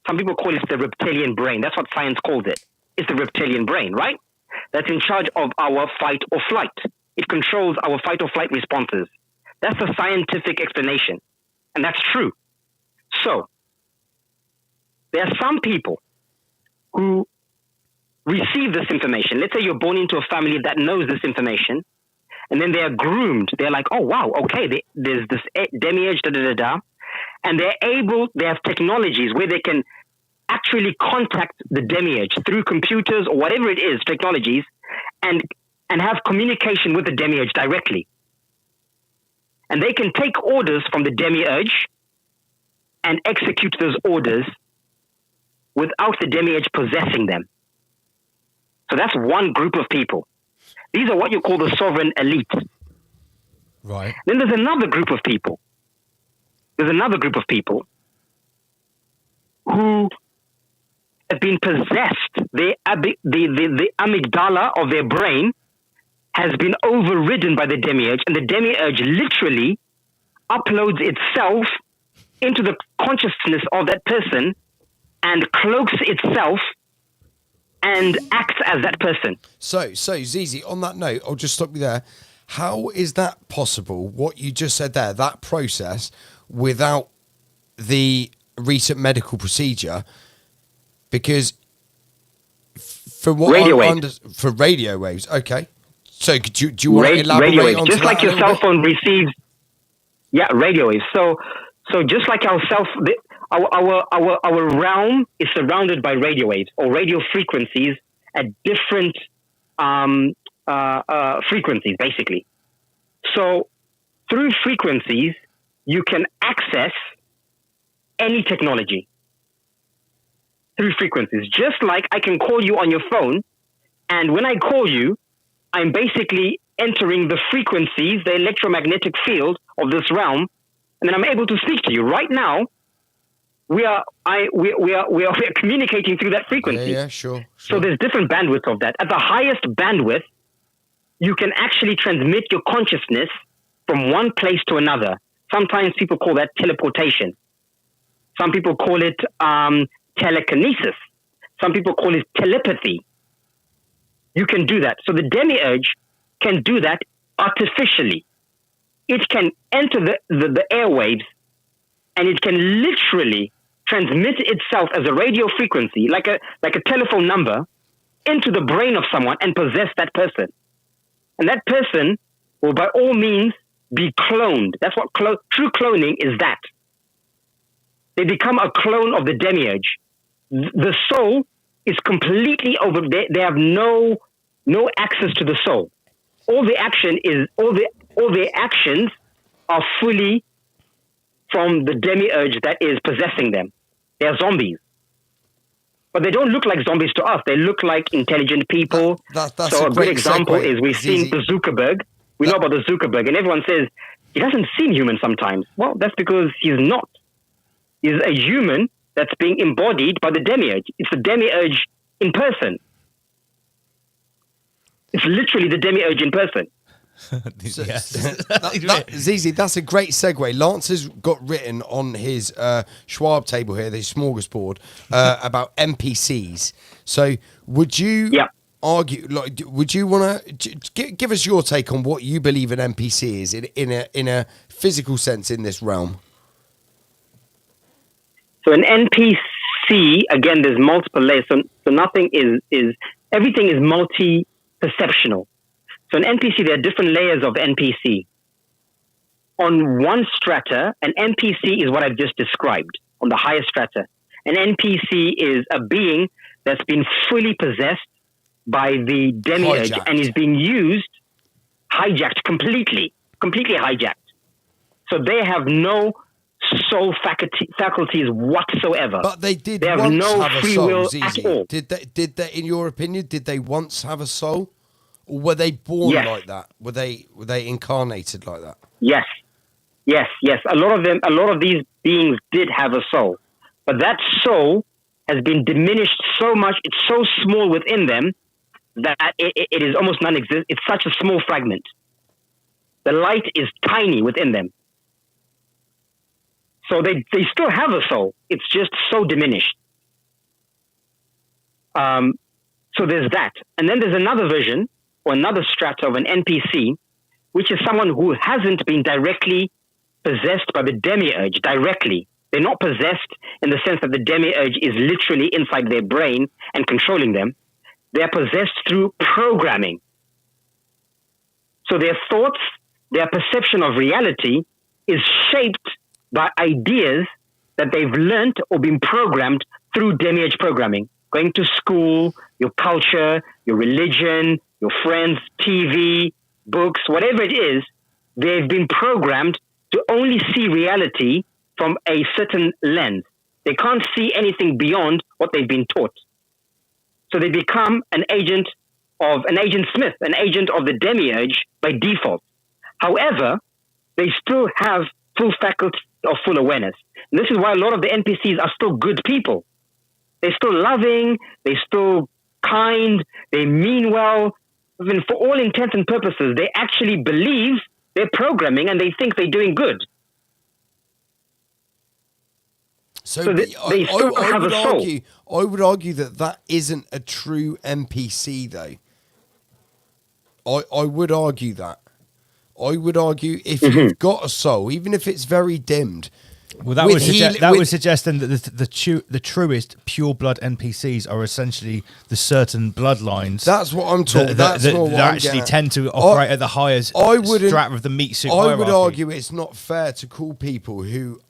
Some people call it the reptilian brain. That's what science calls it. It's the reptilian brain, right? That's in charge of our fight or flight. It controls our fight or flight responses. That's the scientific explanation. And that's true. So, there are some people who receive this information. Let's say you're born into a family that knows this information, and then they are groomed. They're like, oh, wow, okay, there's this demiurge, and they have technologies where they can actually contact the demiurge through computers or whatever it is, technologies, and have communication with the demiurge directly. And they can take orders from the demiurge and execute those orders without the demiurge possessing them. So that's one group of people. These are what you call the sovereign elite. Right. Then there's another group of people. Who have been possessed. The amygdala of their brain has been overridden by the demiurge, and the demiurge literally uploads itself into the consciousness of that person and cloaks itself and acts as that person. So Zizi, on that note, I'll just stop you there. How is that possible, what you just said there, that process, without the recent medical procedure? Because for what radio waves. For radio waves, okay. So do you want to elaborate radio waves, on just like your cell phone receives, radio waves. So just like our realm is surrounded by radio waves or radio frequencies at different frequencies, basically. So through frequencies, you can access any technology through frequencies. Just like I can call you on your phone, and when I call you, I'm basically entering the frequencies, the electromagnetic field of this realm, and then I'm able to speak to you. Right now, we are communicating through that frequency. Yeah, sure. So there's different bandwidths of that. At the highest bandwidth, you can actually transmit your consciousness from one place to another. Sometimes people call that teleportation. Some people call it telekinesis. Some people call it telepathy. You can do that. So the demiurge can do that artificially. It can enter the airwaves, and it can literally transmit itself as a radio frequency, like a telephone number, into the brain of someone and possess that person. And that person will by all means be cloned. That's what true cloning is. That they become a clone of the demiurge. The soul is completely over. They have no access to the soul. All the actions are fully from the demiurge that is possessing them. They are zombies. But they don't look like zombies to us. They look like intelligent people. That's so a great good example segue, is we've seen the Zuckerberg. We know about the Zuckerberg, and everyone says, he doesn't seem human sometimes. Well, that's because he's not. He's a human that's being embodied by the demiurge. It's the demiurge in person. It's literally the demiurge in person. Zizi, that's a great segue. Lance has got written on his Schwab table here, the smorgasbord, about NPCs. So would you argue, like, would you want to give us your take on what you believe an NPC is in a physical sense in this realm? So an NPC, again, there's multiple layers. So nothing is everything is multi-perceptional. So an NPC, there are different layers of NPC. On one strata, an NPC is what I've just described, on the highest strata. An NPC is a being that's been fully possessed by the demiurge and is being used, hijacked completely hijacked. So they have no soul faculties whatsoever. But they did They have once no have a free soul, will Zizi. at all. Did they, in your opinion, did they once have a soul? Or were they born Yes. like that? Were they incarnated like that? Yes. A lot of these beings did have a soul, but that soul has been diminished so much. It's so small within them that it is almost non-existent. It's such a small fragment. The light is tiny within them. So they still have a soul. It's just so diminished. So there's that. And then there's another version or another strata of an NPC, which is someone who hasn't been directly possessed by the demiurge directly. They're not possessed in the sense that the demiurge is literally inside their brain and controlling them. They're possessed through programming. So their thoughts, their perception of reality is shaped by ideas that they've learnt or been programmed through demiurge programming. Going to school, your culture, your religion, your friends, TV, books, whatever it is, they've been programmed to only see reality from a certain lens. They can't see anything beyond what they've been taught. So they become an agent Smith, an agent of the demiurge by default. However, they still have full faculty of full awareness. And this is why a lot of the NPCs are still good people. They're still loving, they're still kind, they mean well. I mean, for all intents and purposes, they actually believe they're programming and they think they're doing good. So they still have a soul. I would argue that isn't a true NPC, though. I would argue that. I would argue if you've got a soul, even if it's very dimmed. Well, that would suggest then that the truest pure blood NPCs are essentially the certain bloodlines. That's what I'm talking. That actually tend to operate at the highest strata of the meat suit hierarchy. I would argue it's not fair to call people who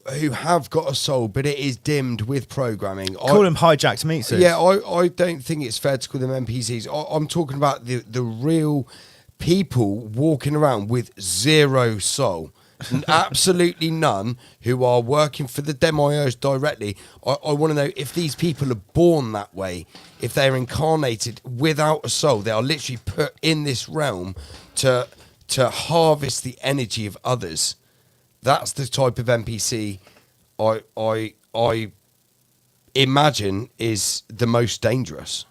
have got a soul, but it is dimmed with programming. Call them hijacked meat suits. Yeah, I don't think it's fair to call them NPCs. I'm talking about the real people walking around with zero soul. Absolutely none, who are working for the demiurge directly. I want to know if these people are born that way, if they're incarnated without a soul. They are literally put in this realm to harvest the energy of others. That's the type of NPC I imagine is the most dangerous.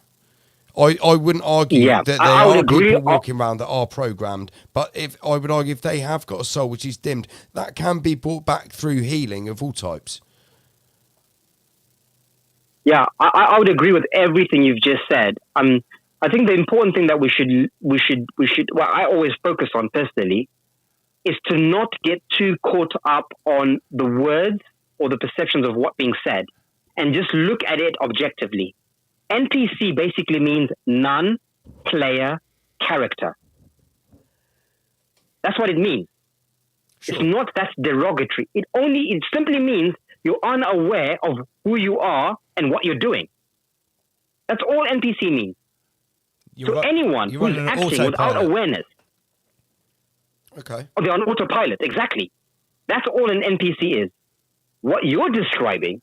I wouldn't argue that there are people walking around that are programmed, but I would argue if they have got a soul which is dimmed, that can be brought back through healing of all types. Yeah, I would agree with everything you've just said. I think the important thing that we should what I always focus on personally is to not get too caught up on the words or the perceptions of what's being said, and just look at it objectively. NPC basically means non-player character. That's what it means. Sure. It's not that derogatory. It simply means you're unaware of who you are and what you're doing. That's all NPC means. Anyone who's acting without awareness. Okay. Or they're on autopilot, exactly. That's all an NPC is. What you're describing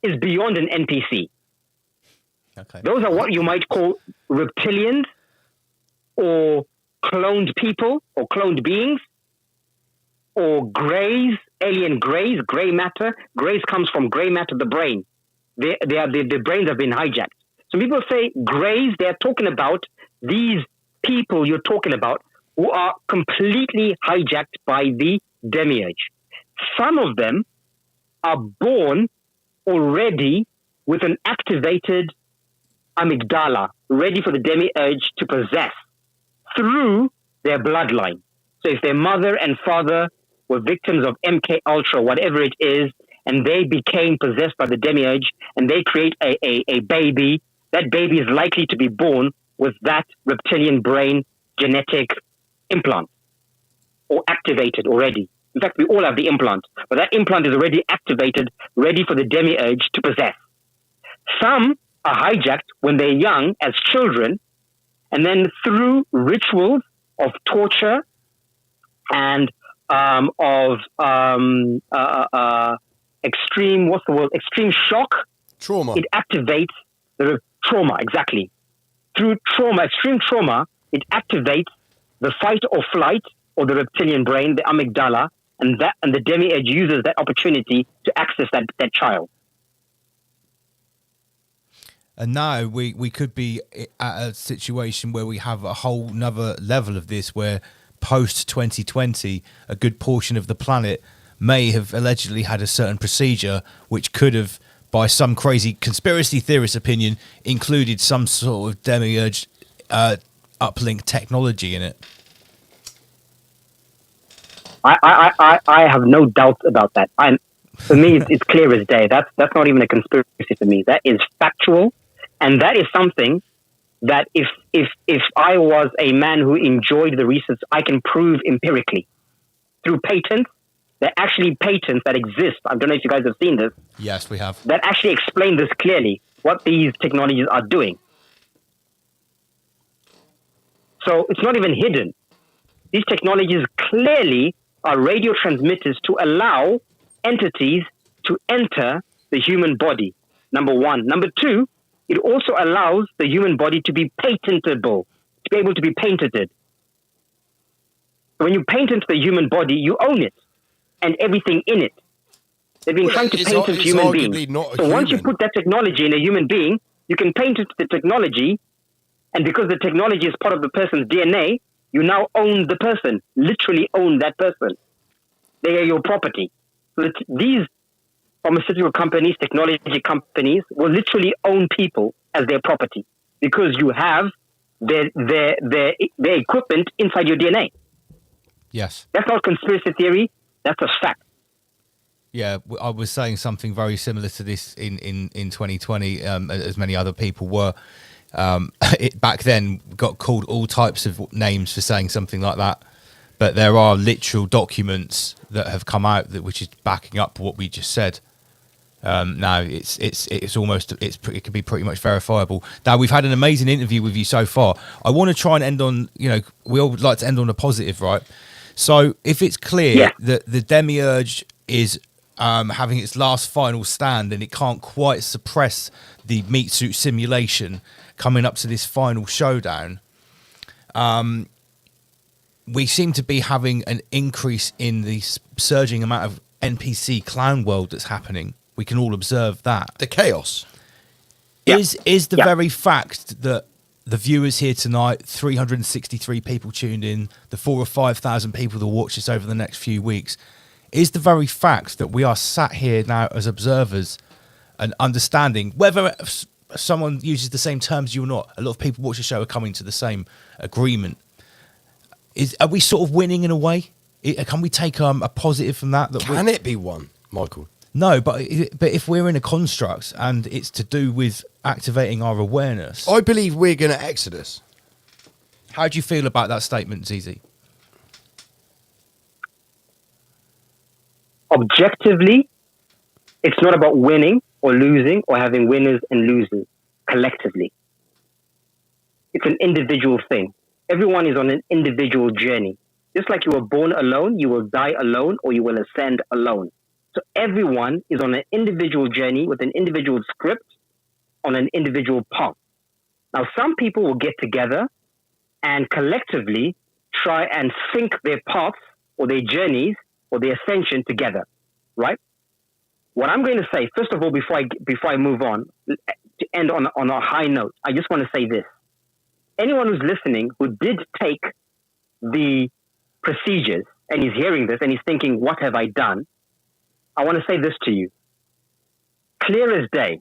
is beyond an NPC. Okay. Those are what you might call reptilians or cloned people or cloned beings or greys, alien greys, grey matter. Greys comes from grey matter, the brain. The brains have been hijacked. So people say greys, they're talking about these people you're talking about who are completely hijacked by the demiurge. Some of them are born already with an activated amygdala, ready for the demiurge to possess through their bloodline. So if their mother and father were victims of MK Ultra, whatever it is, and they became possessed by the demiurge and they create a baby, that baby is likely to be born with that reptilian brain genetic implant or activated already. In fact, we all have the implant, but that implant is already activated, ready for the demiurge to possess. Some are hijacked when they're young as children, and then through rituals of torture and extreme shock, trauma. It activates the trauma, exactly. through trauma, extreme trauma, it activates the fight or flight or the reptilian brain, the amygdala, and the demi-edge uses that opportunity to access that child. And now we could be at a situation where we have a whole nother level of this, where post 2020, a good portion of the planet may have allegedly had a certain procedure which could have, by some crazy conspiracy theorist opinion, included some sort of demiurge uplink technology in it. I have no doubt about that. For me, it's clear as day. That's not even a conspiracy for me. That is factual, and that is something that if I was a man who enjoyed the research, I can prove empirically through patents. There are actually patents that exist. I don't know if you guys have seen this. Yes, we have. That actually explain this clearly, what these technologies are doing. So it's not even hidden. These technologies clearly are radio transmitters to allow entities to enter the human body, number one. Number two, it also allows the human body to be patentable, to be able to be patented. When you patent the human body, you own it and everything in it. They've been trying to patent human beings. So once you put that technology in a human being, you can patent the technology, and because the technology is part of the person's DNA, you now own the person, literally own that person. They are your property. So these pharmaceutical companies, technology companies will literally own people as their property because you have their equipment inside your DNA. Yes. That's not conspiracy theory. That's a fact. Yeah, I was saying something very similar to this in 2020, as many other people were. It back then got called all types of names for saying something like that, but there are literal documents that have come out which is backing up what we just said. Now it's almost it can be pretty much verifiable. Now we've had an amazing interview with you so far. I want to try and end on, we all would like to end on a positive, right? So if it's clear that the demiurge is having its last final stand and it can't quite suppress the meat suit simulation coming up to this final showdown, we seem to be having an increase in the surging amount of NPC clown world that's happening. We can all observe that. The chaos. Is the very fact that the viewers here tonight, 363 people tuned in, the 4,000 or 5,000 people that watch this over the next few weeks, is the very fact that we are sat here now as observers and understanding, whether someone uses the same terms as you or not, a lot of people watch the show are coming to the same agreement. Are we sort of winning in a way? Can we take a positive from that? Can it be one, Michael? No, but if we're in a construct and it's to do with activating our awareness, I believe we're going to exodus. How do you feel about that statement, Zizi? Objectively, it's not about winning or losing or having winners and losers collectively. It's an individual thing. Everyone is on an individual journey. Just like you were born alone, you will die alone or you will ascend alone. So everyone is on an individual journey with an individual script on an individual path. Now, some people will get together and collectively try and sync their paths or their journeys or their ascension together, right? What I'm going to say, first of all, before I move on, to end on a high note, I just want to say this. Anyone who's listening who did take the procedures and is hearing this and is thinking, what have I done? I want to say this to you. Clear as day,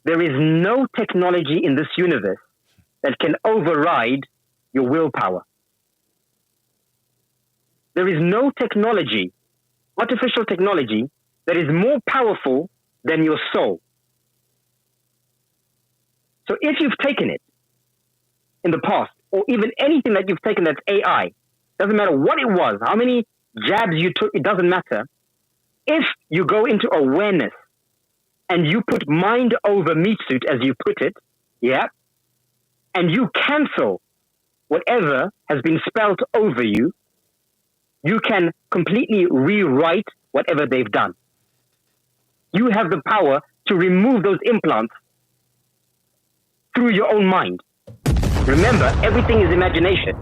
there is no technology in this universe that can override your willpower. There is no technology, artificial technology, that is more powerful than your soul. So if you've taken it in the past, or even anything that you've taken that's AI, doesn't matter what it was, how many jabs you took, it doesn't matter. If you go into awareness and you put mind over meat suit, as you put it, and you cancel whatever has been spelt over you, you can completely rewrite whatever they've done. You have the power to remove those implants through your own mind. Remember, everything is imagination.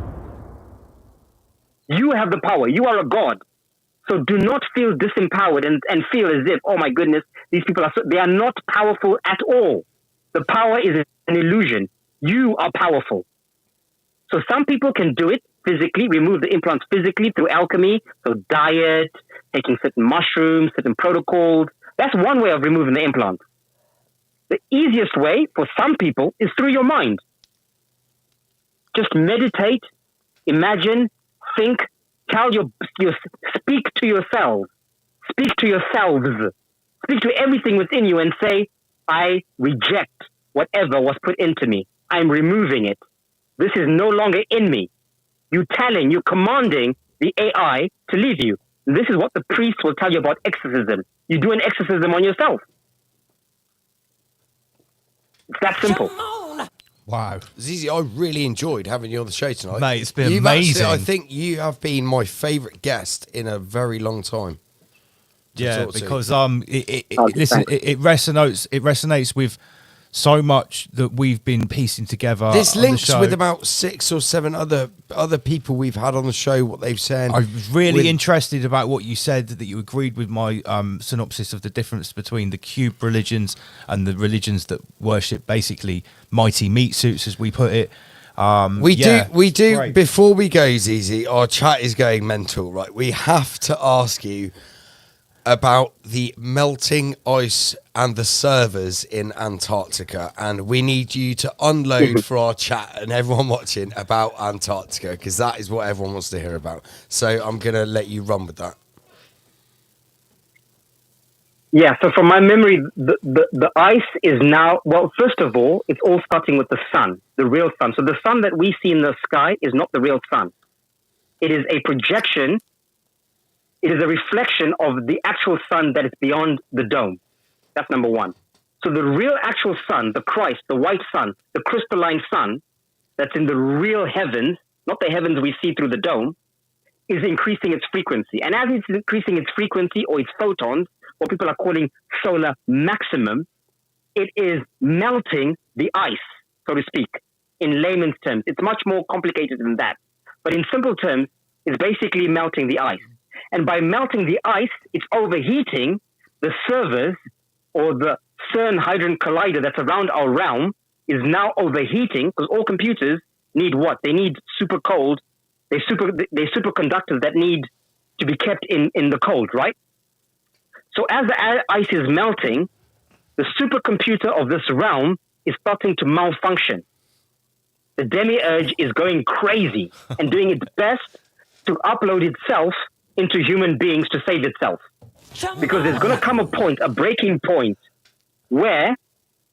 You have the power. You are a god. So do not feel disempowered and feel as if, oh my goodness, these people they are not powerful at all. The power is an illusion. You are powerful. So some people can do it physically, remove the implants physically through alchemy, so diet, taking certain mushrooms, certain protocols. That's one way of removing the implant. The easiest way for some people is through your mind. Just meditate, imagine, think, speak to yourselves, speak to yourselves, speak to everything within you and say, I reject whatever was put into me. I'm removing it. This is no longer in me. You're commanding the AI to leave you. This is what the priest will tell you about exorcism. You do an exorcism on yourself. It's that simple. Wow. Zizi, I really enjoyed having you on the show tonight. Mate, it's been amazing. I think you have been my favourite guest in a very long time. Yeah, because it resonates with so much that we've been piecing together. This on the links show. with about 6 or 7 other people we've had on the show, what they've said. I was really interested about what you said, that you agreed with my synopsis of the difference between the cube religions and the religions that worship basically mighty meat suits, as we put it. We do. Great. Before we go, Zizi, our chat is going mental, right? We have to ask you about the melting ice and the servers in Antarctica, and we need you to unload for our chat and everyone watching about Antarctica, because that is what everyone wants to hear about. So I'm going to let you run with that. Yeah, so from my memory, the ice is now, well, first of all, it's all starting with the sun, the real sun. So the sun that we see in the sky is not the real sun. It is a projection. It is a reflection of the actual sun that is beyond the dome. That's number one. So the real actual sun, the Christ, the white sun, the crystalline sun that's in the real heavens, not the heavens we see through the dome, is increasing its frequency. And as it's increasing its frequency or its photons, what people are calling solar maximum, it is melting the ice, so to speak, in layman's terms. It's much more complicated than that. But in simple terms, it's basically melting the ice. And by melting the ice, it's overheating the servers, or the CERN Hadron Collider that's around our realm is now overheating, because all computers need what? They need super cold. They're superconductors that need to be kept in the cold, right? So as the ice is melting, the supercomputer of this realm is starting to malfunction. The demiurge is going crazy and doing its best to upload itself into human beings to save itself. Because there's going to come a breaking point, where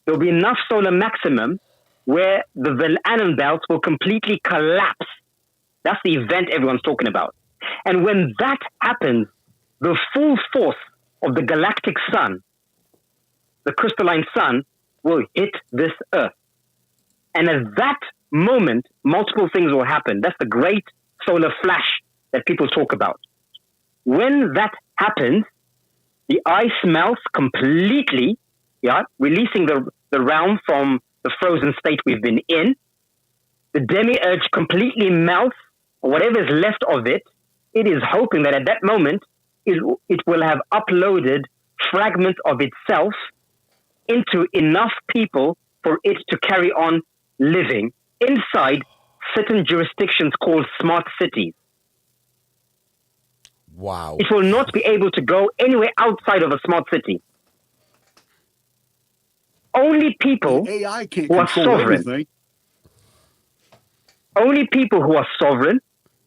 there'll be enough solar maximum where the Van Allen belts will completely collapse. That's the event everyone's talking about. And when that happens, the full force of the galactic sun, the crystalline sun, will hit this earth. And at that moment, multiple things will happen. That's the great solar flash that people talk about. When that happens, the ice melts completely, releasing the realm from the frozen state we've been in. The demiurge completely melts, or whatever is left of it. It is hoping that at that moment, it will have uploaded fragments of itself into enough people for it to carry on living inside certain jurisdictions called smart cities. Wow. It will not be able to go anywhere outside of a smart city. Only people AI can't who are control sovereign. everything. Only people who are sovereign,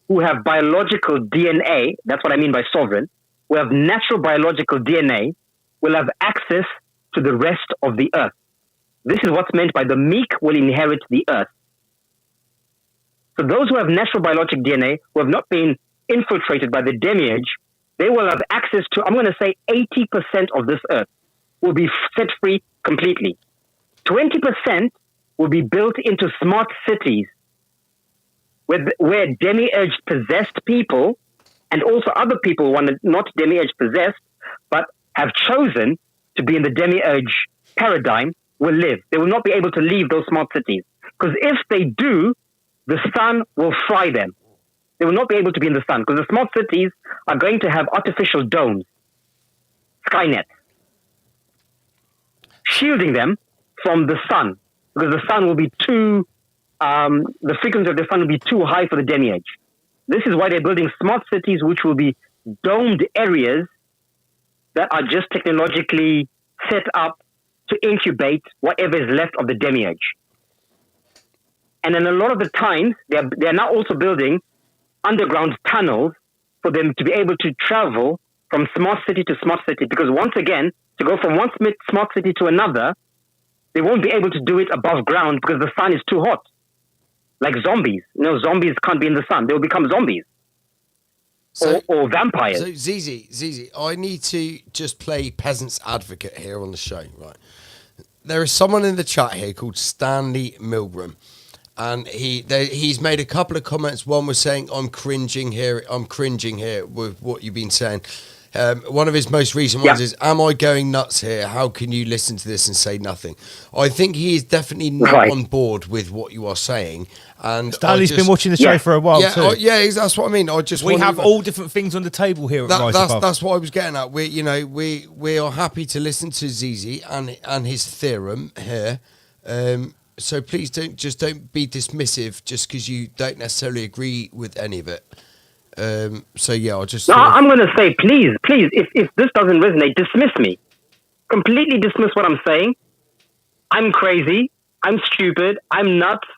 who have biological DNA, that's what I mean by sovereign, who have natural biological DNA, will have access to the rest of the earth. This is what's meant by the meek will inherit the earth. So those who have natural biological DNA, who have not been infiltrated by the demiurge, they will have access to, I'm going to say 80% of this earth will be set free completely. 20% will be built into smart cities where demiurge possessed people, and also other people who are not demiurge possessed, but have chosen to be in the demiurge paradigm, will live. They will not be able to leave those smart cities. Because if they do, the sun will fry them. They will not be able to be in the sun because the smart cities are going to have artificial domes, Skynet, shielding them from the sun because the sun will be the frequency of the sun will be too high for the demi-age. This is why they're building smart cities, which will be domed areas that are just technologically set up to incubate whatever is left of the demi-age. And then a lot of the times, they're now also building underground tunnels for them to be able to travel from smart city to smart city. Because once again, to go from one smart city to another, they won't be able to do it above ground because the sun is too hot. Like zombies. Zombies can't be in the sun. They'll become zombies. Or vampires. So, Zizi, I need to just play peasant's advocate here on the show, right? There is someone in the chat here called Stanley Milgram. And he's made a couple of comments. One was saying, I'm cringing here with what you've been saying. One of his most recent ones is, am I going nuts here? How can you listen to this and say nothing? I think he is definitely not on board with what you are saying. And Stanley's been watching the show for a while too. That's what I mean. We have all different things on the table here at Rise Above. That's what I was getting at. We are happy to listen to Zizi and his theorem here. So please don't be dismissive just because you don't necessarily agree with any of it. I'll just. No, I'm going to say, please, if this doesn't resonate, dismiss me. Completely dismiss what I'm saying. I'm crazy. I'm stupid. I'm nuts.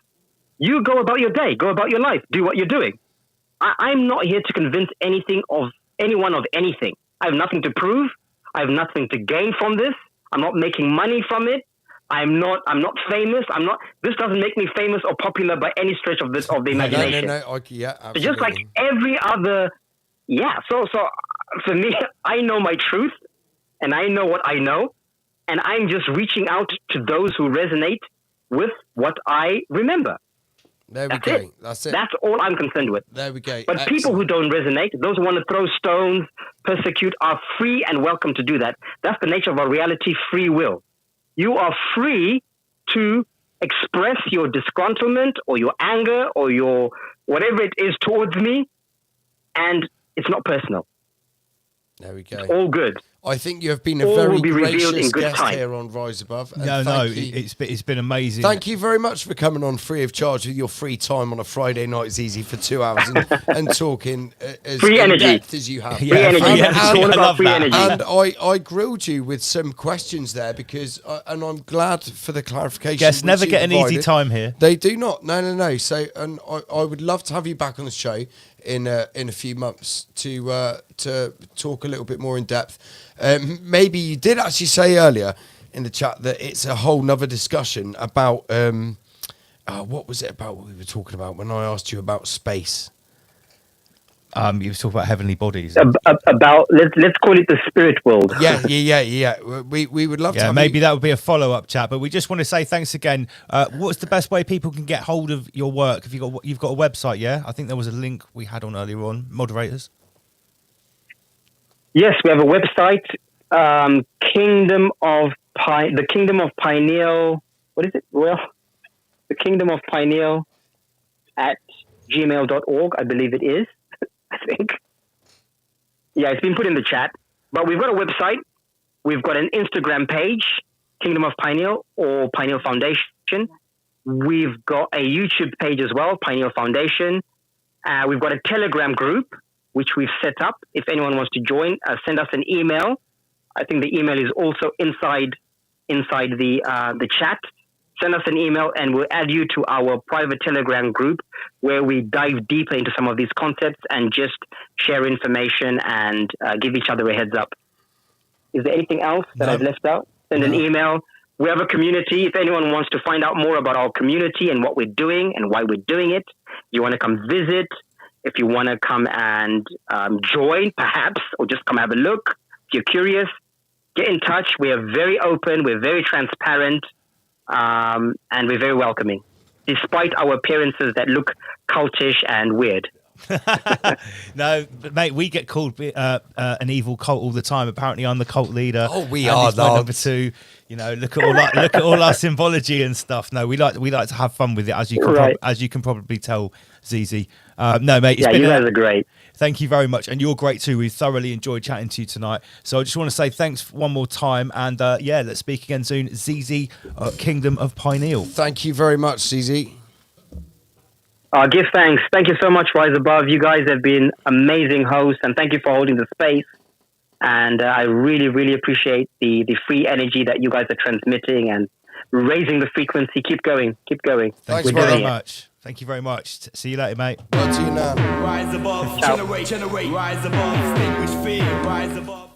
You go about your day. Go about your life. Do what you're doing. I'm not here to convince anyone of anything. I have nothing to prove. I have nothing to gain from this. I'm not making money from it. I'm not famous. This doesn't make me famous or popular by any stretch of the imagination. Absolutely. Just like every other, So for me, I know my truth, and I know what I know, and I'm just reaching out to those who resonate with what I remember. There we go. That's it. That's all I'm concerned with. There we go. But people who don't resonate, those who want to throw stones, persecute, are free and welcome to do that. That's the nature of our reality, free will. You are free to express your disgruntlement or your anger or your whatever it is towards me, and it's not personal. There we go. It's all good. I think you have been a very gracious guest here on Rise Above. It's been amazing. Thank you very much for coming on free of charge with your free time on a Friday night. It's easy for 2 hours and talking as free in energy depth as you have. Free energy. And I grilled you with some questions there because, and I'm glad for the clarification. Guests never get an easy time here. They do not. No. So, and I would love to have you back on the show in a few months to talk a little bit more in depth. Maybe you did actually say earlier in the chat that it's a whole nother discussion about what was it about what we were talking about when I asked you about space? You were talking about heavenly bodies. About let's call it the spirit world. Yeah. We would love to. Maybe that would be a follow-up chat. But we just want to say thanks again. What's the best way people can get hold of your work? If you've got a website, yeah? I think there was a link we had on earlier on. Moderators. Yes, we have a website, the Kingdom of Pineal. What is it? Well, the Kingdom of Pineal at gmail.org, I believe it is. I think. Yeah, it's been put in the chat. But we've got a website. We've got an Instagram page, Kingdom of Pineal or Pineal Foundation. We've got a YouTube page as well, Pineal Foundation. We've got a Telegram group, which we've set up. If anyone wants to join, send us an email. I think the email is also inside the chat. Send us an email and we'll add you to our private Telegram group where we dive deeper into some of these concepts and just share information and give each other a heads up. Is there anything else that I've left out? Send an email. We have a community. If anyone wants to find out more about our community and what we're doing and why we're doing it, you want to come visit. If you want to come and join, perhaps, or just come have a look, if you're curious, get in touch. We are very open. We're very transparent. And we're very welcoming, despite our appearances that look cultish and weird. No, but mate, we get called an evil cult all the time. Apparently, I'm the cult leader. Oh, we and are, he's my number lads. 2. You know, look at all our symbology and stuff. No, we like to have fun with it, as you can Right. as you can probably tell, ZZ. No, mate, it's Yeah, been you guys are great. Thank you very much, and you're great too. We thoroughly enjoyed chatting to you tonight. So I just want to say thanks one more time, and yeah, let's speak again soon. ZZ, Kingdom of Pineal. Thank you very much, CZ. Give thanks. Thank you so much, Rise Above. You guys have been amazing hosts, and thank you for holding the space. And I really, really appreciate the free energy that you guys are transmitting and raising the frequency. Keep going. Keep going. Thanks very much. Thank you very much. See you later, mate. Well, to you now. Rise above, Ciao. generate, rise above, extinguish fear, rise above.